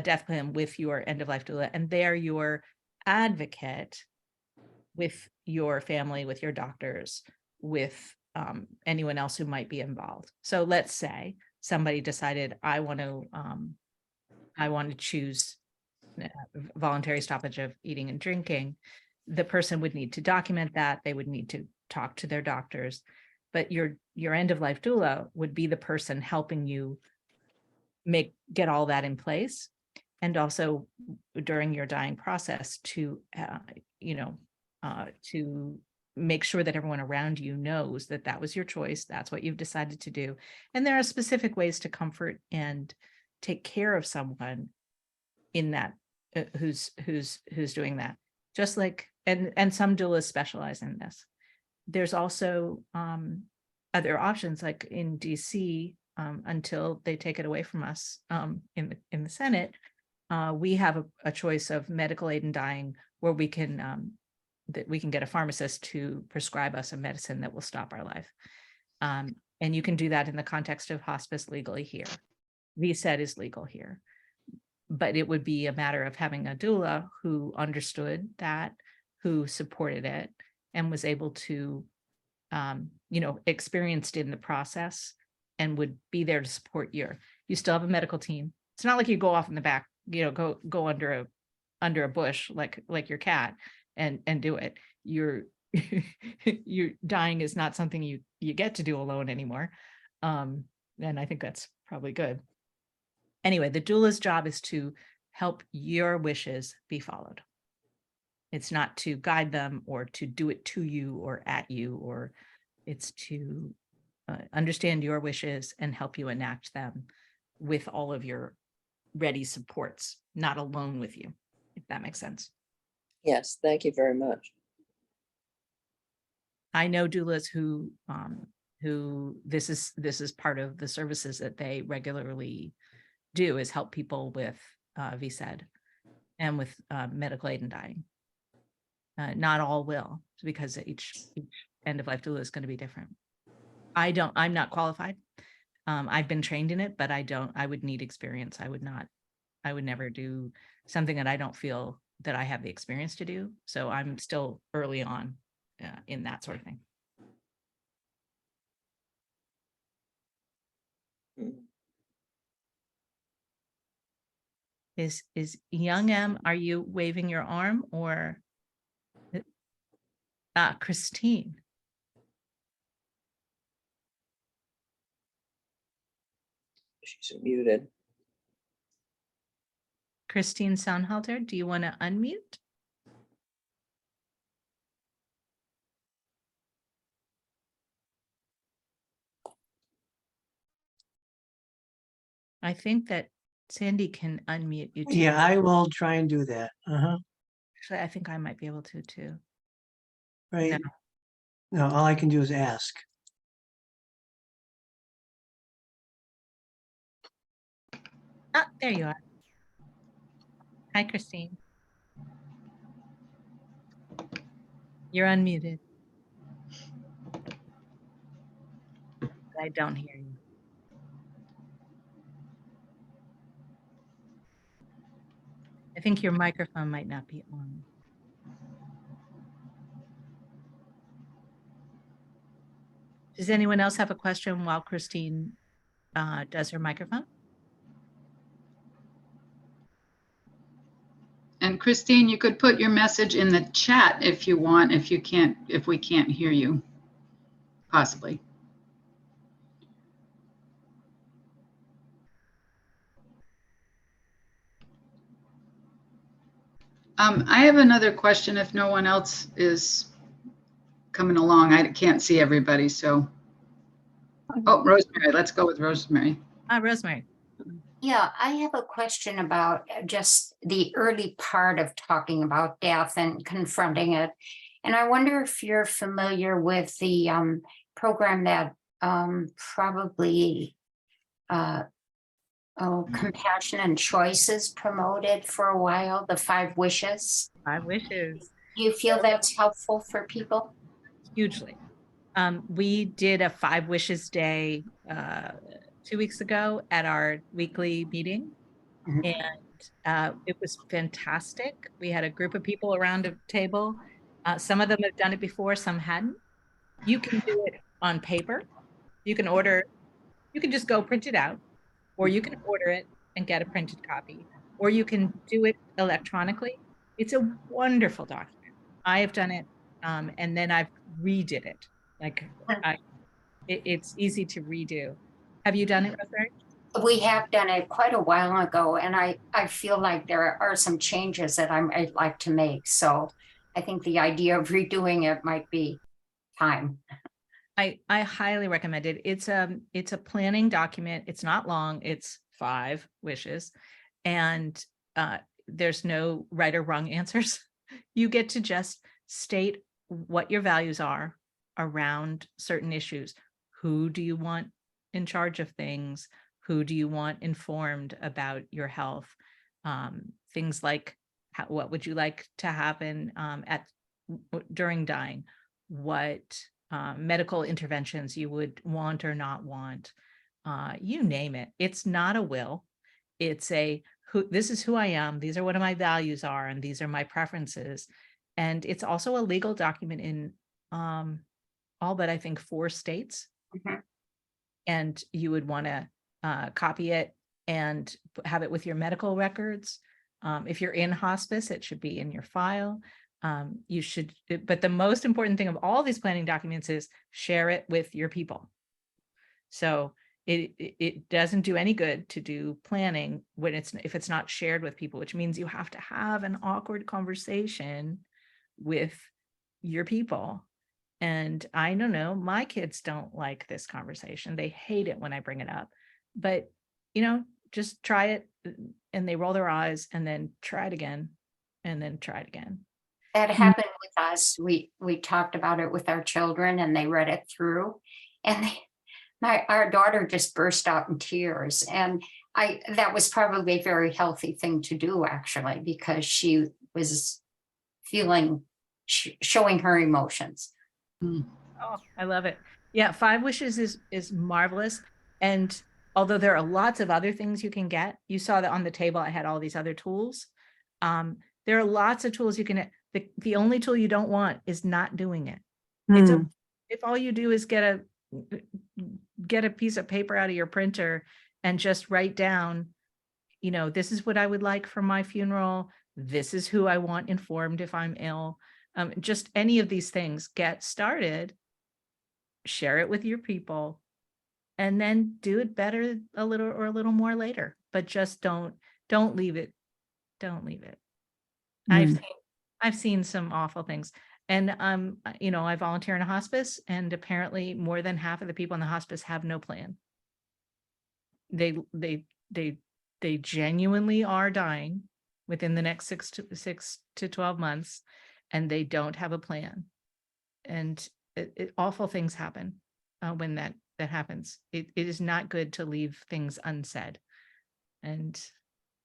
death plan with your end of life doula, and they're your advocate with your family, with your doctors, with anyone else who might be involved. So let's say somebody decided I want to choose voluntary stoppage of eating and drinking. the person would need to document that. They would need to talk to their doctors, but your end of life doula would be the person helping you get all that in place. And also during your dying process to, to make sure that everyone around you knows that that was your choice. That's what you've decided to do. And there are specific ways to comfort and take care of someone in that, who's doing that. Just like, and some doulas specialize in this. There's also other options, like in DC, until they take it away from us in the Senate, we have a choice of medical aid in dying, where we can get a pharmacist to prescribe us a medicine that will stop our life. And you can do that in the context of hospice legally here. VSED is legal here. But it would be a matter of having a doula who understood that, who supported it, and was able to, experienced in the process, and would be there to support you still have a medical team. It's not like you go off in the back, go under a bush like your cat and do it. You're dying is not something you get to do alone anymore. And I think that's probably good. Anyway, the doula's job is to help your wishes be followed. It's not to guide them or to do it to you or at you, or it's to understand your wishes and help you enact them with all of your ready supports, not alone with you, if that makes sense. Yes, thank you very much. I know doulas who this is part of the services that they regularly do, is help people with VSED and with medical aid in dying. Not all will, because each end of life doula is going to be different. I'm not qualified. I've been trained in it, but I would need experience. I would never do something that I don't feel that I have the experience to do. So I'm still early on in that sort of thing. Is Young M, are you waving your arm, or Christine? She's muted. Christine Soundhalter, do you want to unmute? I think that Sandy can unmute you too. Yeah, I will try and do that. Actually, I think I might be able to too. Right. No, all I can do is ask. Ah, there you are. Hi, Christine. You're unmuted. I don't hear you. I think your microphone might not be on. Does anyone else have a question while Christine does her microphone? And Christine, you could put your message in the chat if you want, if we can't hear you, possibly. I have another question if no one else is coming along. I can't see everybody, so. Oh, Rosemary, let's go with Rosemary. Rosemary. Yeah, I have a question about just the early part of talking about death and confronting it. And I wonder if you're familiar with the program that probably Compassion and Choices promoted for a while, the 5 Wishes. 5 Wishes. Do you feel that's helpful for people? Hugely. We did a 5 Wishes Day 2 weeks ago at our weekly meeting. And it was fantastic. We had a group of people around a table. Some of them have done it before, some hadn't. You can do it on paper. You can just go print it out, or you can order it and get a printed copy, or you can do it electronically. It's a wonderful document. I have done it, and then I've redid it. Like it's easy to redo. Have you done it, Rosemary? We have done it quite a while ago, and I feel like there are some changes that I'd like to make. So I think the idea of redoing it might be time. I highly recommend it. It's a planning document. It's not long. It's 5 wishes, and there's no right or wrong answers. You get to just state what your values are around certain issues. Who do you want in charge of things? Who do you want informed about your health? Things like what would you like to happen during dying? What medical interventions you would want or not want? You name it. It's not a will. It's this is who I am. These are what my values are, and these are my preferences. And it's also a legal document in all but I think 4 states. Mhm. And you would want to copy it and have it with your medical records. If you're in hospice, it should be in your file. But the most important thing of all these planning documents is share it with your people. So it doesn't do any good to do planning if it's not shared with people, which means you have to have an awkward conversation with your people. And I don't know, my kids don't like this conversation. They hate it when I bring it up. But, just try it, and they roll their eyes, and then try it again, and then try it again. That happened with us. We talked about it with our children, and they read it through, and our daughter just burst out in tears. And that was probably a very healthy thing to do, actually, because she was showing her emotions. Oh, I love it. Yeah, 5 wishes is marvelous. And although there are lots of other things you can get, you saw that on the table, I had all these other tools. There are lots of tools you can, the only tool you don't want is not doing it. If all you do is get a piece of paper out of your printer and just write down, this is what I would like for my funeral. This is who I want informed if I'm ill. Just any of these things, get started, share it with your people, and then do it better a little more later. But just don't leave it. Don't leave it. I've seen some awful things. And I volunteer in a hospice, and apparently more than half of the people in the hospice have no plan. They genuinely are dying within the next 6 to 12 months, and they don't have a plan. And awful things happen when that happens. It is not good to leave things unsaid. And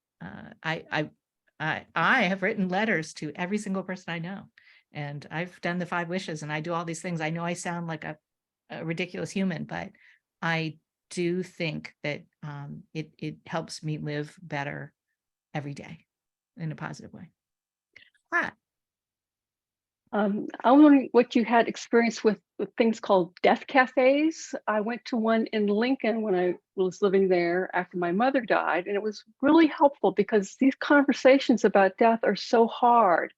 I have written letters to every single person I know, and I've done the 5 wishes, and I do all these things. I know I sound like a ridiculous human, but I do think that it helps me live better every day in a positive way. I'm wondering what you had experience with things called death cafes. I went to one in Lincoln when I was living there after my mother died, and it was really helpful because these conversations about death are so hard.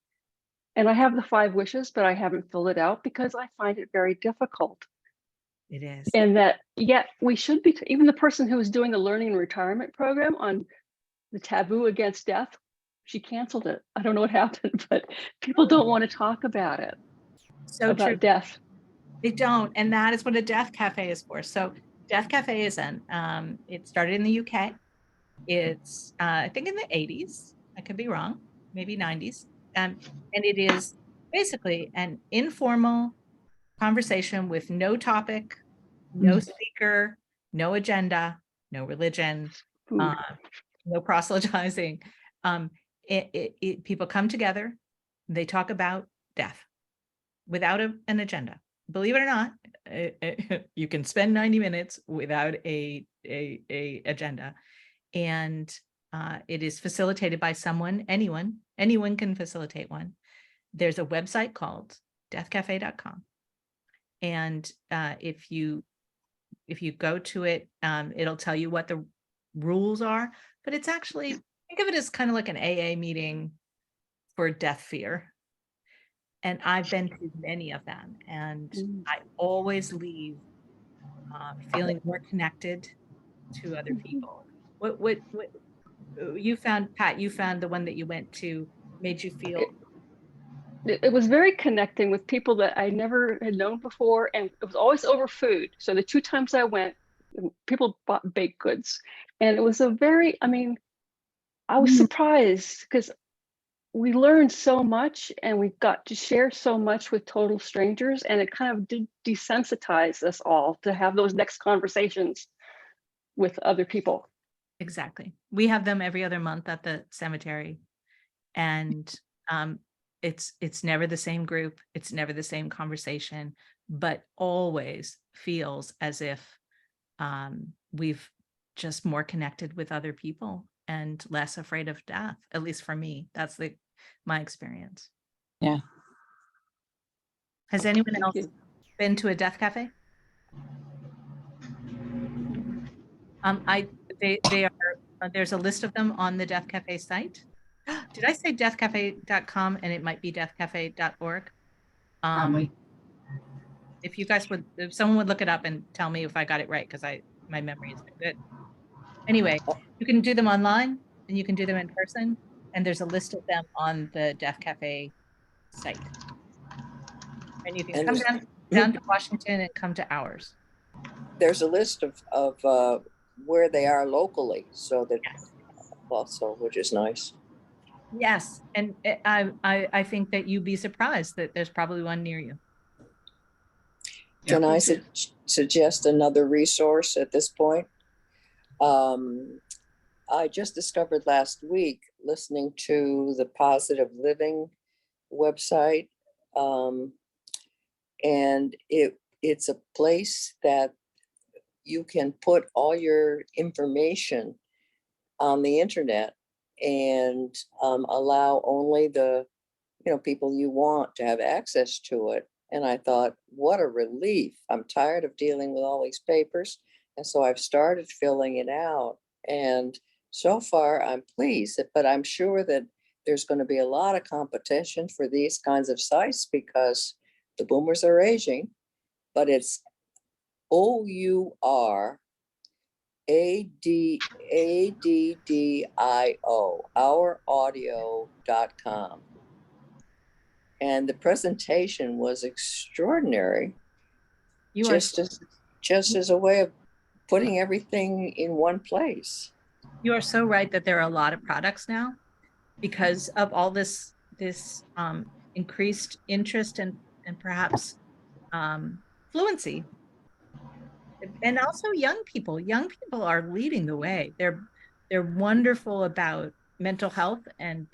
And I have the 5 wishes, but I haven't filled it out because I find it very difficult. It is. And that, yet we should be, even the person who was doing the learning and retirement program on the taboo against death, she canceled it. I don't know what happened, but people don't want to talk about it. So about true. Death. They don't. And that is what a death cafe is for. So Death Cafe is it started in the UK. It's, I think in the 80s, I could be wrong, maybe 90s. And it is basically an informal conversation with no topic, no speaker, no agenda, no religion, no proselytizing. People come together, they talk about death without an agenda. Believe it or not, you can spend 90 minutes without a agenda. And it is facilitated by someone, anyone can facilitate one. There's a website called deathcafe.com. And if you go to it, it'll tell you what the rules are, but it's actually, think of it as kind of like an AA meeting for death fear. And I've been to many of them, and I always leave feeling more connected to other people. What you found, Pat? You found the one that you went to made you feel. It was very connecting with people that I never had known before, and it was always over food. So the 2 times I went, people bought baked goods, and it was a very, I mean, I was surprised because we learned so much and we got to share so much with total strangers, and it kind of did desensitize us all to have those next conversations with other people. Exactly. We have them every other month at the cemetery, and it's never the same group, it's never the same conversation, but always feels as if we've just more connected with other people and less afraid of death. At least for me, that's my experience. Yeah. Has anyone Thank else you. been to a death cafe? They are, there's a list of them on the Death Cafe site. Did I say deathcafe.com and it might be deathcafe.org? Probably. If you guys would, if someone would look it up and tell me if I got it right, because my memory is good. Anyway, you can do them online and you can do them in person, and there's a list of them on the Death Cafe site. And you can And come down to Washington and come to ours. there's a list of where they are locally, so that Yes. also, which is nice. Yes, and I think that you'd be surprised that there's probably one near you. Can Yeah. I suggest another resource at this point? I just discovered last week, listening to the Positive Living website, and it's a place that you can put all your information on the internet and allow only the people you want to have access to it. And I thought, what a relief. I'm tired of dealing with all these papers. And so I've started filling it out. And so far I'm pleased, but I'm sure that there's going to be a lot of competition for these kinds of sites because the boomers are aging. But it's OURADDIO, ouraudio.com. And the presentation was extraordinary, just as a way of putting everything in one place. You are so right that there are a lot of products now because of all this increased interest and perhaps fluency. And also young people are leading the way. They're wonderful about mental health, and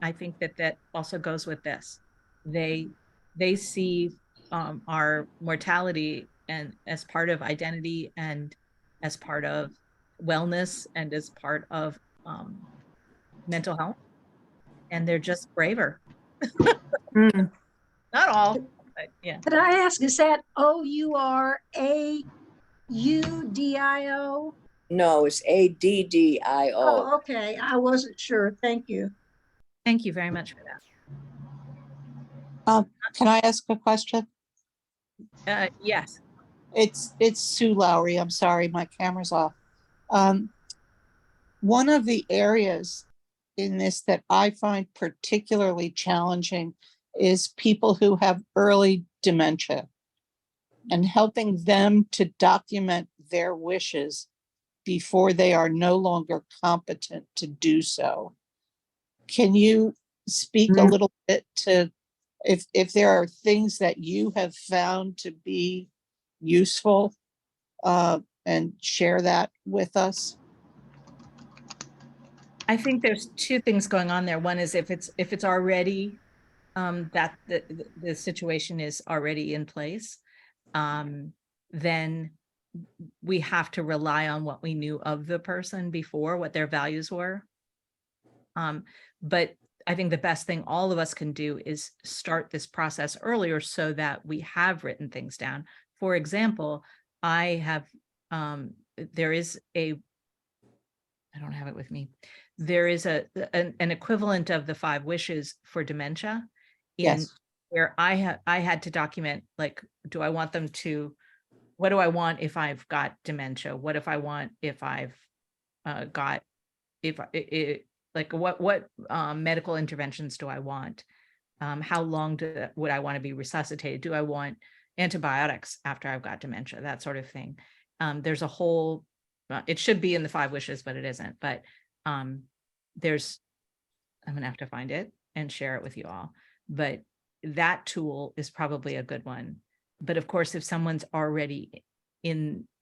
I think that also goes with this. They see our mortality and as part of identity and as part of wellness and as part of mental health, and they're just braver. Not all, but yeah. Could I ask, is that OURAUDIO? No, it's ADDIO. Oh, okay. I wasn't sure. Thank you. Thank you very much for that. Can I ask a question? Yes. It's Sue Lowry. I'm sorry, my camera's off. One of the areas in this that I find particularly challenging is people who have early dementia and helping them to document their wishes before they are no longer competent to do so. Can you speak a little bit to if there are things that you have found to be useful and share that with us? I think there's two things going on there. One is if it's already that the situation is already in place, then we have to rely on what we knew of the person before, what their values were. But I think the best thing all of us can do is start this process earlier so that we have written things down. For example, I have, there is I don't have it with me. There is an equivalent of the 5 wishes for dementia in where I had to document, like, do I want them to, what do I want if I've got dementia? What if I want if I've got, if like what medical interventions do I want? How long would I want to be resuscitated? Do I want antibiotics after I've got dementia? That sort of thing. There's a whole, it should be in the 5 wishes, but it isn't. But there's, I'm gonna have to find it and share it with you all. But that tool is probably a good one. But of course, if someone's already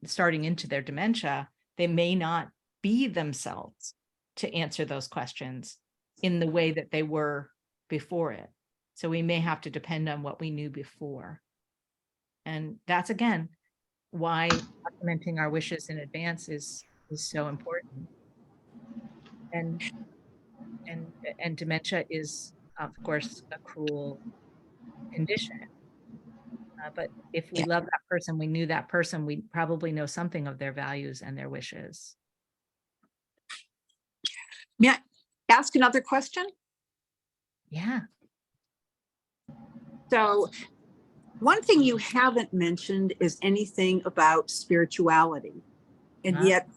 starting into their dementia, they may not be themselves to answer those questions in the way that they were before it. So we may have to depend on what we knew before. And that's, again, why documenting our wishes in advance is so important. And dementia is, of course, a cruel condition. But if we love that person, we knew that person, we probably know something of their values and their wishes. May I ask another question? Yeah. So one thing you haven't mentioned is anything about spirituality. And yet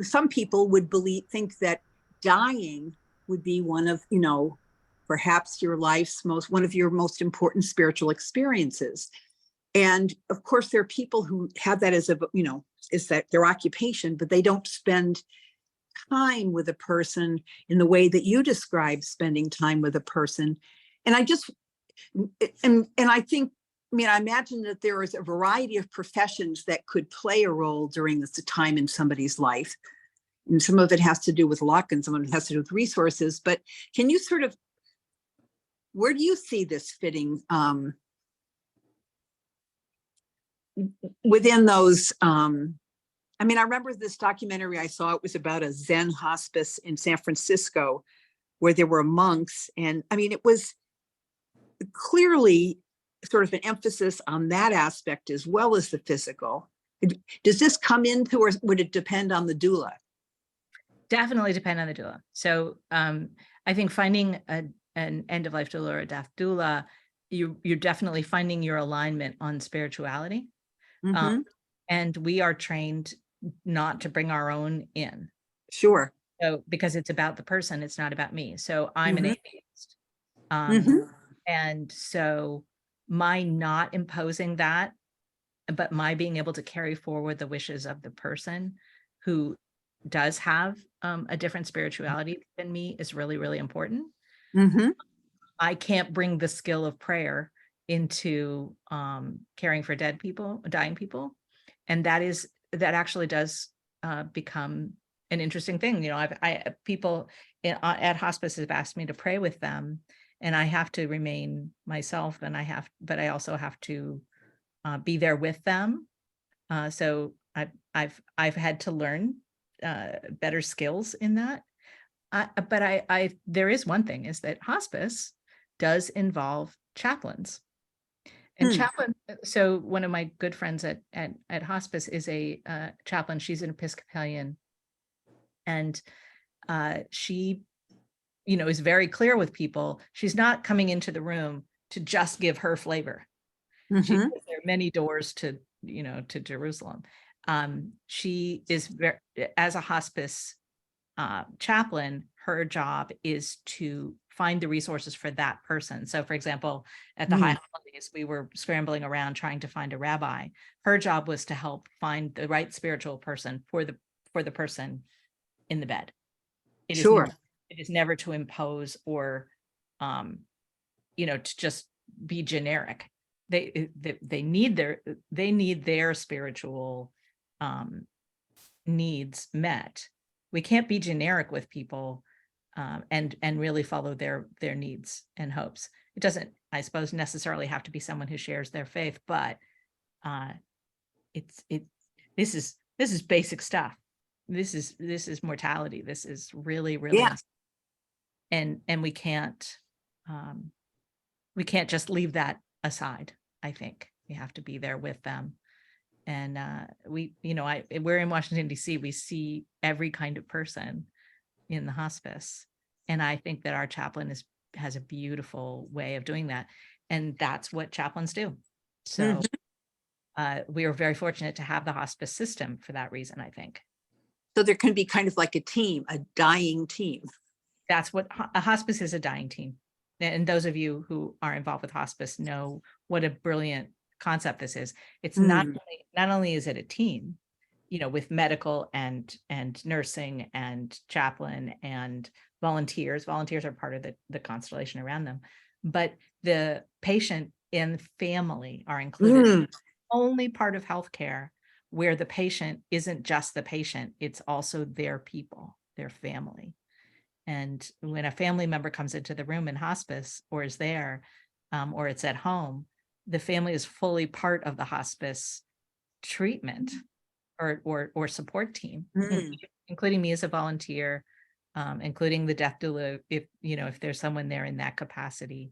some people would think that dying would be one of, perhaps your life's one of your most important spiritual experiences. And of course, there are people who have that as is that their occupation, but they don't spend time with a person in the way that you describe spending time with a person. And I just, and I think, I imagine that there is a variety of professions that could play a role during this time in somebody's life. And some of it has to do with luck and some of it has to do with resources. But can you sort of, where do you see this fitting within those? I remember this documentary I saw, it was about a Zen hospice in San Francisco where there were monks. And it was clearly sort of an emphasis on that aspect as well as the physical. Does this come into, or would it depend on the doula? Definitely depend on the doula. So I think finding an end-of-life doula or a death doula, you're definitely finding your alignment on spirituality. Mm-hmm. And we are trained not to bring our own in. Sure. So because it's about the person, it's not about me. So I'm an atheist. And so my not imposing that, but my being able to carry forward the wishes of the person who does have a different spirituality than me is really, really important. I can't bring the skill of prayer into caring for dying people. And that actually does become an interesting thing. People at hospice have asked me to pray with them, and I have to remain myself, but I also have to be there with them. So I've had to learn better skills in that. But there is one thing, is that hospice does involve chaplains. And chaplain, so one of my good friends at hospice is a chaplain. She's an Episcopalian, and she, is very clear with people. She's not coming into the room to just give her flavor. There are many doors to Jerusalem. She is as a hospice chaplain, her job is to find the resources for that person. So for example, at the high holidays, we were scrambling around trying to find a rabbi. Her job was to help find the right spiritual person for the person in the bed. It is never to impose or to just be generic. They need their spiritual needs met. We can't be generic with people and really follow their needs and hopes. It doesn't, I suppose, necessarily have to be someone who shares their faith, but this is basic stuff. This is mortality. This is really, really, and we can't just leave that aside. I think we have to be there with them. And we're in Washington, D.C. We see every kind of person in the hospice. And I think that our chaplain has a beautiful way of doing that. And that's what chaplains do. So we are very fortunate to have the hospice system for that reason, I think. So there can be kind of like a team, a dying team. That's what a hospice is, a dying team. And those of you who are involved with hospice know what a brilliant concept this is. It's not only is it a team, you know, with medical and nursing and chaplain and volunteers. Volunteers are part of the constellation around them, but the patient and family are included. Only part of healthcare where the patient isn't just the patient, it's also their people, their family. And when a family member comes into the room in hospice or is there, or it's at home, the family is fully part of the hospice treatment or support team, including me as a volunteer, including the death doula, if there's someone there in that capacity.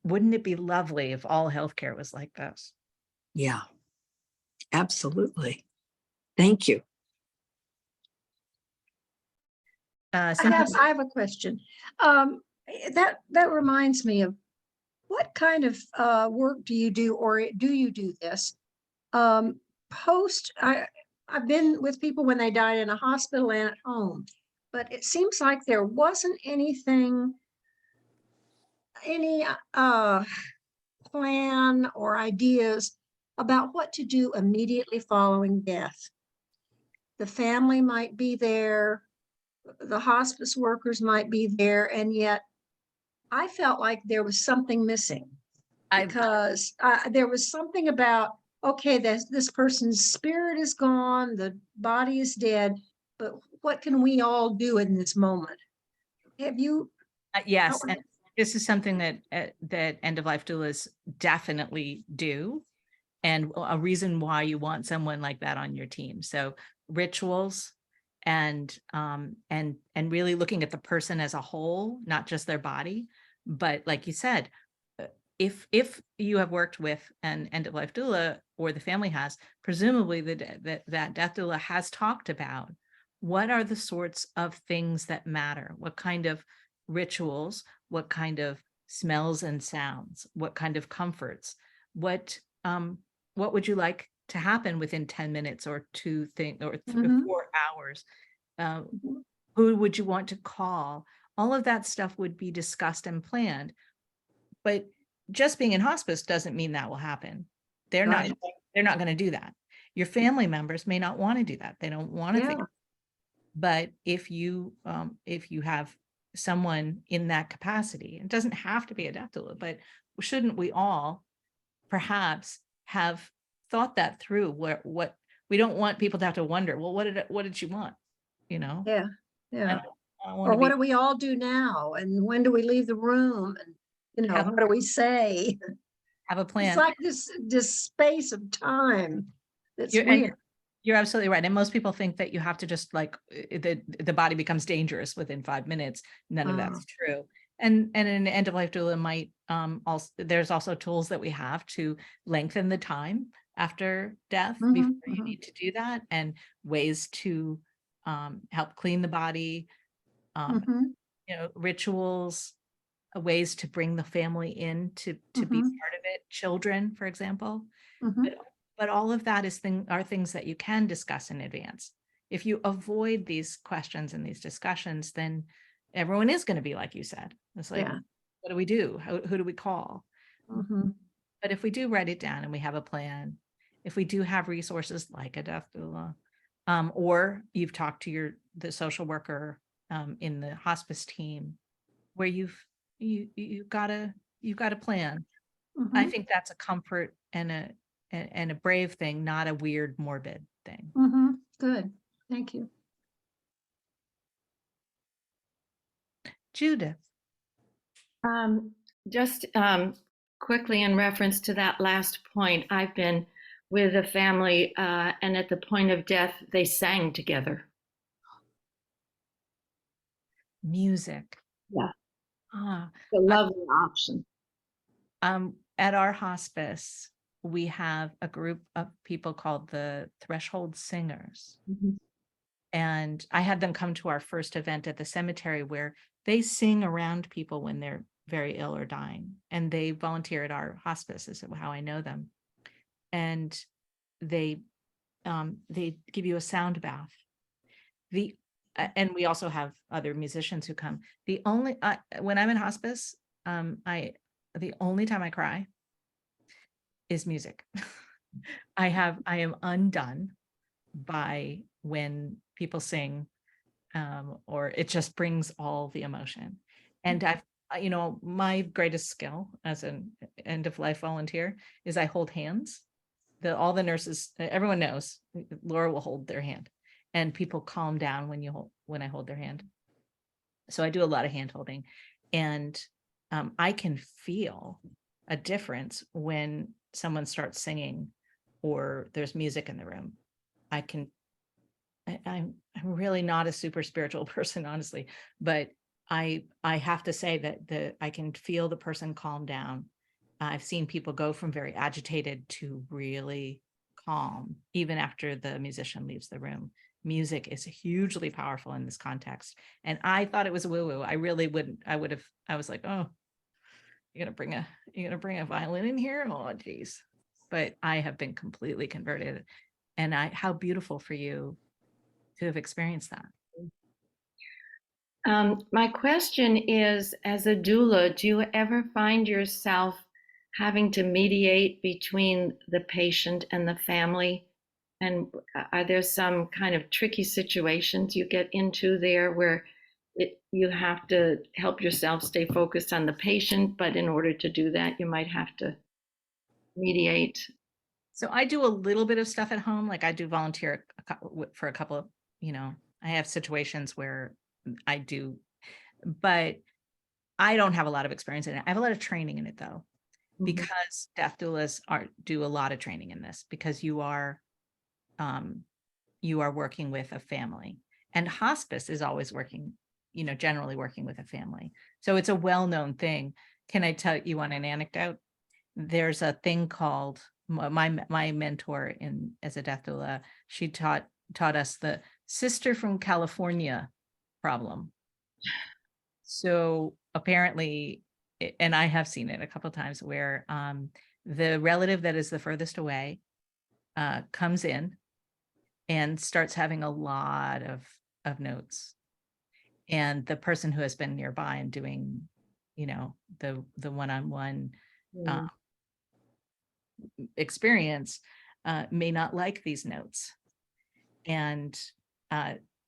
Wouldn't it be lovely if all healthcare was like this? Yeah, absolutely. Thank you. I have a question. That reminds me of what kind of work do you do, or do you do this? I've been with people when they died in a hospital and at home, but it seems like there wasn't any plan or ideas about what to do immediately following death. The family might be there, the hospice workers might be there, and yet I felt like there was something missing, because there was something about, okay, this person's spirit is gone, the body is dead, but what can we all do in this moment? Have you? Yes, and this is something that end-of-life doulas definitely do, and a reason why you want someone like that on your team. So rituals and really looking at the person as a whole, not just their body. But like you said, if you have worked with an end-of-life doula, or the family has, presumably that death doula has talked about what are the sorts of things that matter, what kind of rituals, what kind of smells and sounds, what kind of comforts, what would you like to happen within 10 minutes or 4 hours? Who would you want to call? All of that stuff would be discussed and planned. But just being in hospice doesn't mean that will happen. They're not going to do that. Your family members may not want to do that. They don't want to think. But if you have someone in that capacity, it doesn't have to be a death doula, but shouldn't we all perhaps have thought that through? What we don't want people to have to wonder, well, what did you want? Yeah. Or what do we all do now? And when do we leave the room? And what do we say? Have a plan. It's like this space of time. That's weird. You're absolutely right. And most people think that you have to just the body becomes dangerous within 5 minutes. None of that's true. And an end-of-life doula might there's also tools that we have to lengthen the time after death before you need to do that, and ways to help clean the body, rituals, ways to bring the family in to be part of it, children, for example. But all of that are things that you can discuss in advance. If you avoid these questions and these discussions, then everyone is going to be like you said. It's like, what do we do? Who do we call? But if we do write it down and we have a plan, if we do have resources like a death doula, or you've talked to the social worker in the hospice team, where you've got a plan. I think that's a comfort and a brave thing, not a weird, morbid thing. Good. Thank you. Judith. Just quickly in reference to that last point, I've been with a family and at the point of death, they sang together. Music. Yeah. It's a lovely option. At our hospice, we have a group of people called the Threshold Singers. And I had them come to our first event at the cemetery where they sing around people when they're very ill or dying. And they volunteer at our hospice, is how I know them. And they give you a sound bath. And we also have other musicians who come. When I'm in hospice, the only time I cry is music. I am undone by when people sing, or it just brings all the emotion. And my greatest skill as an end of life volunteer is I hold hands. All the nurses, everyone knows, Laura will hold their hand, and people calm down when I hold their hand. So I do a lot of hand holding, and I can feel a difference when someone starts singing or there's music in the room. I'm really not a super spiritual person, honestly, but I have to say that I can feel the person calm down. I've seen people go from very agitated to really calm, even after the musician leaves the room. Music is hugely powerful in this context. And I thought it was woo-woo. I really wouldn't, I was like, oh, you're gonna bring a violin in here? Oh, geez. But I have been completely converted. And how beautiful for you to have experienced that. My question is, as a doula, do you ever find yourself having to mediate between the patient and the family? And are there some kind of tricky situations you get into there where you have to help yourself stay focused on the patient, but in order to do that, you might have to mediate? So I do a little bit of stuff at home. Like I do volunteer for a couple of, I have situations where I do, but I don't have a lot of experience in it. I have a lot of training in it though, because death doulas do a lot of training in this, because you are working with a family, and hospice is always working, generally working with a family. So it's a well-known thing. Can I tell you on an anecdote? There's a thing called, my mentor as a death doula, she taught us the sister from California problem. So apparently, and I have seen it a couple of times, where the relative that is the furthest away comes in and starts having a lot of notes, and the person who has been nearby and doing, the one-on-one experience may not like these notes. And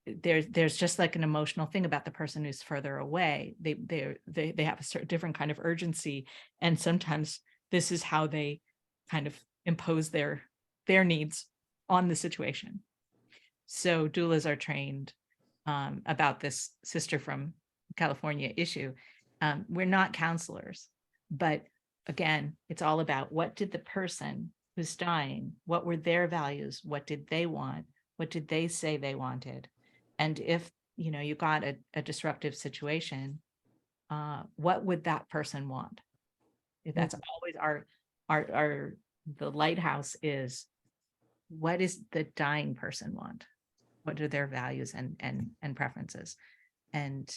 there's just like an emotional thing about the person who's further away. They have a certain different kind of urgency, and sometimes this is how they kind of impose their needs on the situation. So doulas are trained about this sister from California issue. We're not counselors, but again, it's all about, what did the person who's dying, what were their values? What did they want? What did they say they wanted? And if, you got a disruptive situation, what would that person want? If that's always the lighthouse is, what does the dying person want? What are their values and preferences? And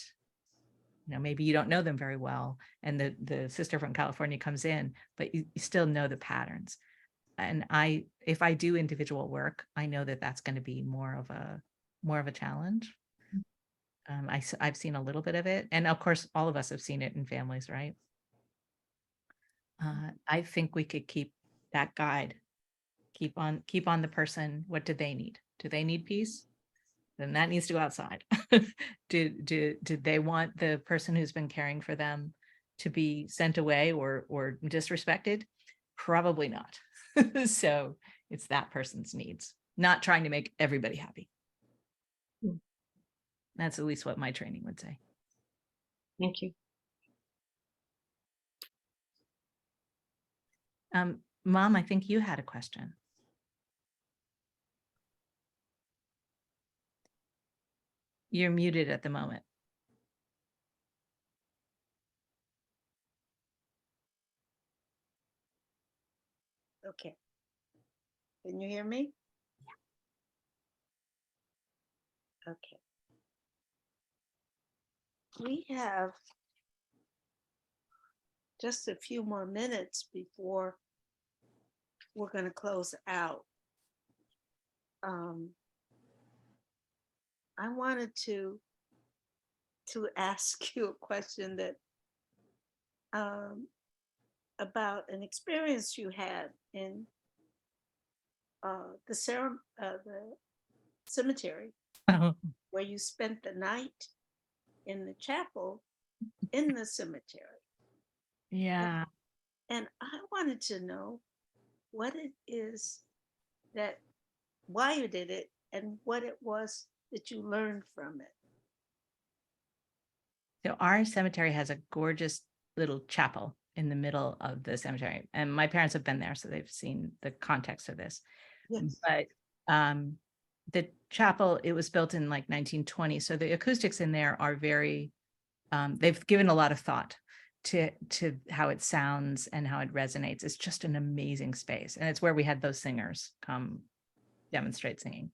maybe you don't know them very well, and the sister from California comes in, but you still know the patterns. And if I do individual work, I know that that's going to be more of a challenge. I've seen a little bit of it, and of course, all of us have seen it in families, right? I think we could keep that guide, keep on the person. What do they need? Do they need peace? Then that needs to go outside. Did they want the person who's been caring for them to be sent away or disrespected? Probably not. So it's that person's needs, not trying to make everybody happy. That's at least what my training would say. Thank you. Mom, I think you had a question. You're muted at the moment. Okay. Can you hear me? Okay. We have just a few more minutes before we're going to close out. I wanted to ask you a question that about an experience you had in the cemetery where you spent the night in the chapel in the cemetery. Yeah. And I wanted to know what it is that, why you did it, and what it was that you learned from it. So our cemetery has a gorgeous little chapel in the middle of the cemetery. And my parents have been there, so they've seen the context of this. Yes. But the chapel, it was built in like 1920. So the acoustics in there are very, they've given a lot of thought to how it sounds and how it resonates. It's just an amazing space. And it's where we had those singers come demonstrate singing.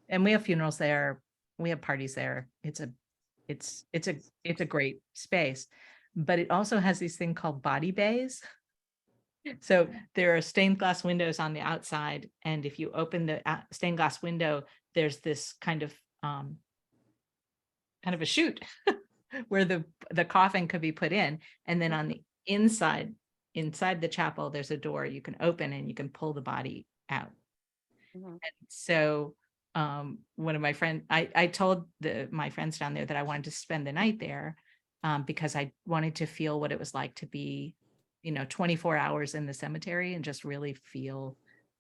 And we have funerals there. We have parties there. It's a great space, but it also has these thing called body bays. So there are stained glass windows on the outside, and if you open the stained glass window, there's this kind of a chute where the coffin could be put in, and then on the inside the chapel, there's a door you can open and you can pull the body out. Mhm. And so one of my friends, I told my friends down there that I wanted to spend the night there because I wanted to feel what it was like to be, 24 hours in the cemetery and just really feel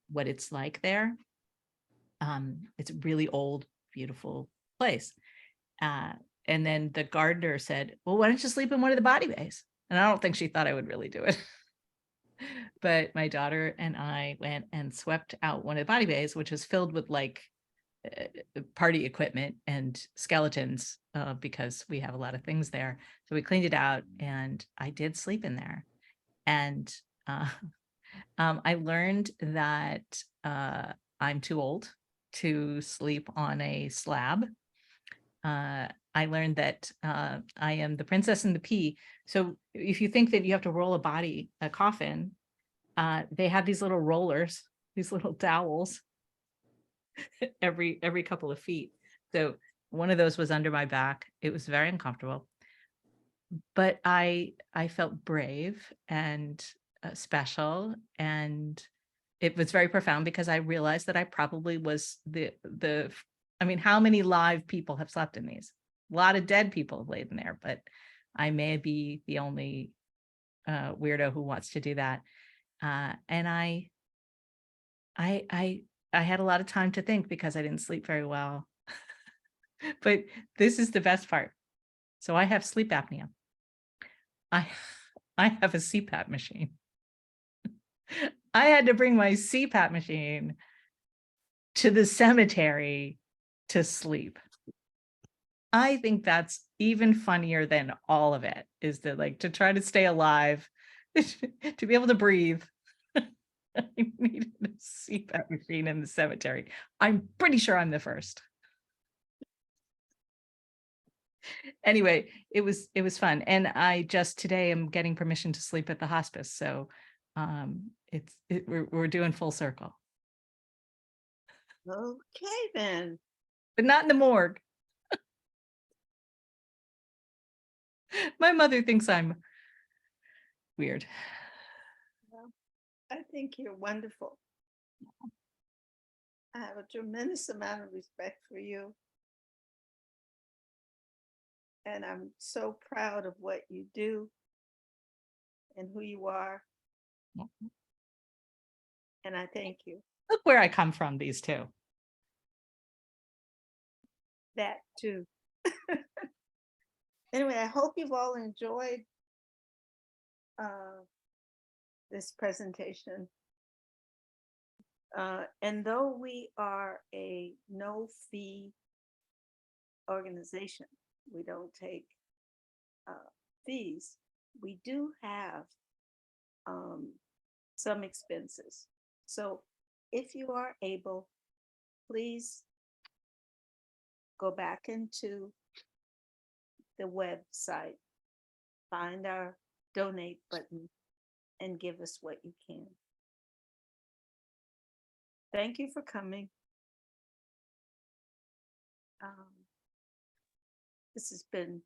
what it's like there. It's a really old, beautiful place. And then the gardener said, well, why don't you sleep in one of the body bays? And I don't think she thought I would really do it. But my daughter and I went and swept out one of the body bays, which was filled with like party equipment and skeletons because we have a lot of things there. So we cleaned it out and I did sleep in there. And I learned that I'm too old to sleep on a slab. I learned that I am the princess and the pea. So if you think that you have to roll a coffin, they have these little rollers, these little dowels every couple of feet. So one of those was under my back. It was very uncomfortable, but I felt brave and special, and it was very profound because I realized that I probably was I mean, how many live people have slept in these? A lot of dead people have laid in there, but I may be the only weirdo who wants to do that. And I had a lot of time to think because I didn't sleep very well. But this is the best part. So I have sleep apnea. I have a CPAP machine. I had to bring my CPAP machine to the cemetery to sleep. I think that's even funnier than all of it, is to try to stay alive, to be able to breathe. I needed a CPAP machine in the cemetery. I'm pretty sure I'm the first. Anyway, it was fun. And I just today am getting permission to sleep at the hospice. So we're doing full circle. Okay, then. But not in the morgue. My mother thinks I'm weird. Well, I think you're wonderful. I have a tremendous amount of respect for you. And I'm so proud of what you do and who you are. And I thank you. Look where I come from, these two. That too. Anyway, I hope you've all enjoyed this presentation. And though we are a no-fee organization, we don't take fees, we do have some expenses. So if you are able, please go back into the website, find our donate button, and give us what you can. Thank you for coming. This has been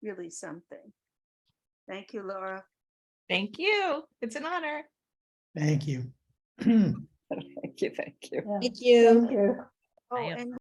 really something. Thank you, Laura. Thank you. It's an honor. Thank you. Thank you, thank you. Thank you. Oh, I- and